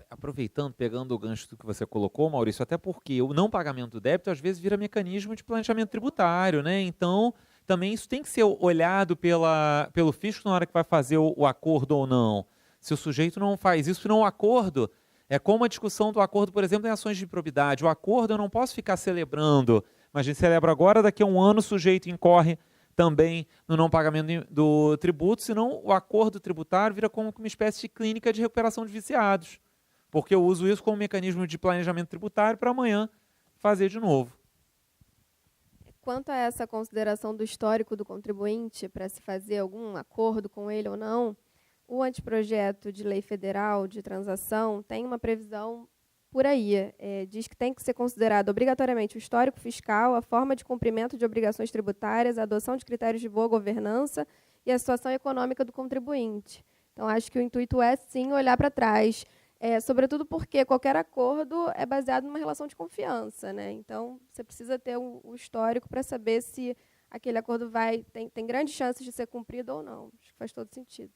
Aproveitando, pegando o gancho do que você colocou, Maurício, até porque o não pagamento do débito às vezes vira mecanismo de planejamento tributário, né? Então, também isso tem que ser olhado pelo fisco na hora que vai fazer o acordo ou não. Se o sujeito não faz isso, não o acordo, é como a discussão do acordo, por exemplo, em ações de improbidade. O acordo eu não posso ficar celebrando, mas a gente celebra agora, daqui a um ano o sujeito incorre também no não pagamento do tributo, senão o acordo tributário vira como uma espécie de clínica de recuperação de viciados. Porque eu uso isso como mecanismo de planejamento tributário para amanhã fazer de novo. Quanto a essa consideração do histórico do contribuinte para se fazer algum acordo com ele ou não, o anteprojeto de lei federal de transação tem uma previsão por aí. Diz que tem que ser considerado obrigatoriamente o histórico fiscal, a forma de cumprimento de obrigações tributárias, a adoção de critérios de boa governança e a situação econômica do contribuinte. Então, acho que o intuito é, sim, olhar para trás. Sobretudo porque qualquer acordo é baseado numa relação de confiança, né? Então, você precisa ter o histórico para saber se aquele acordo tem grandes chances de ser cumprido ou não. Acho que faz todo sentido.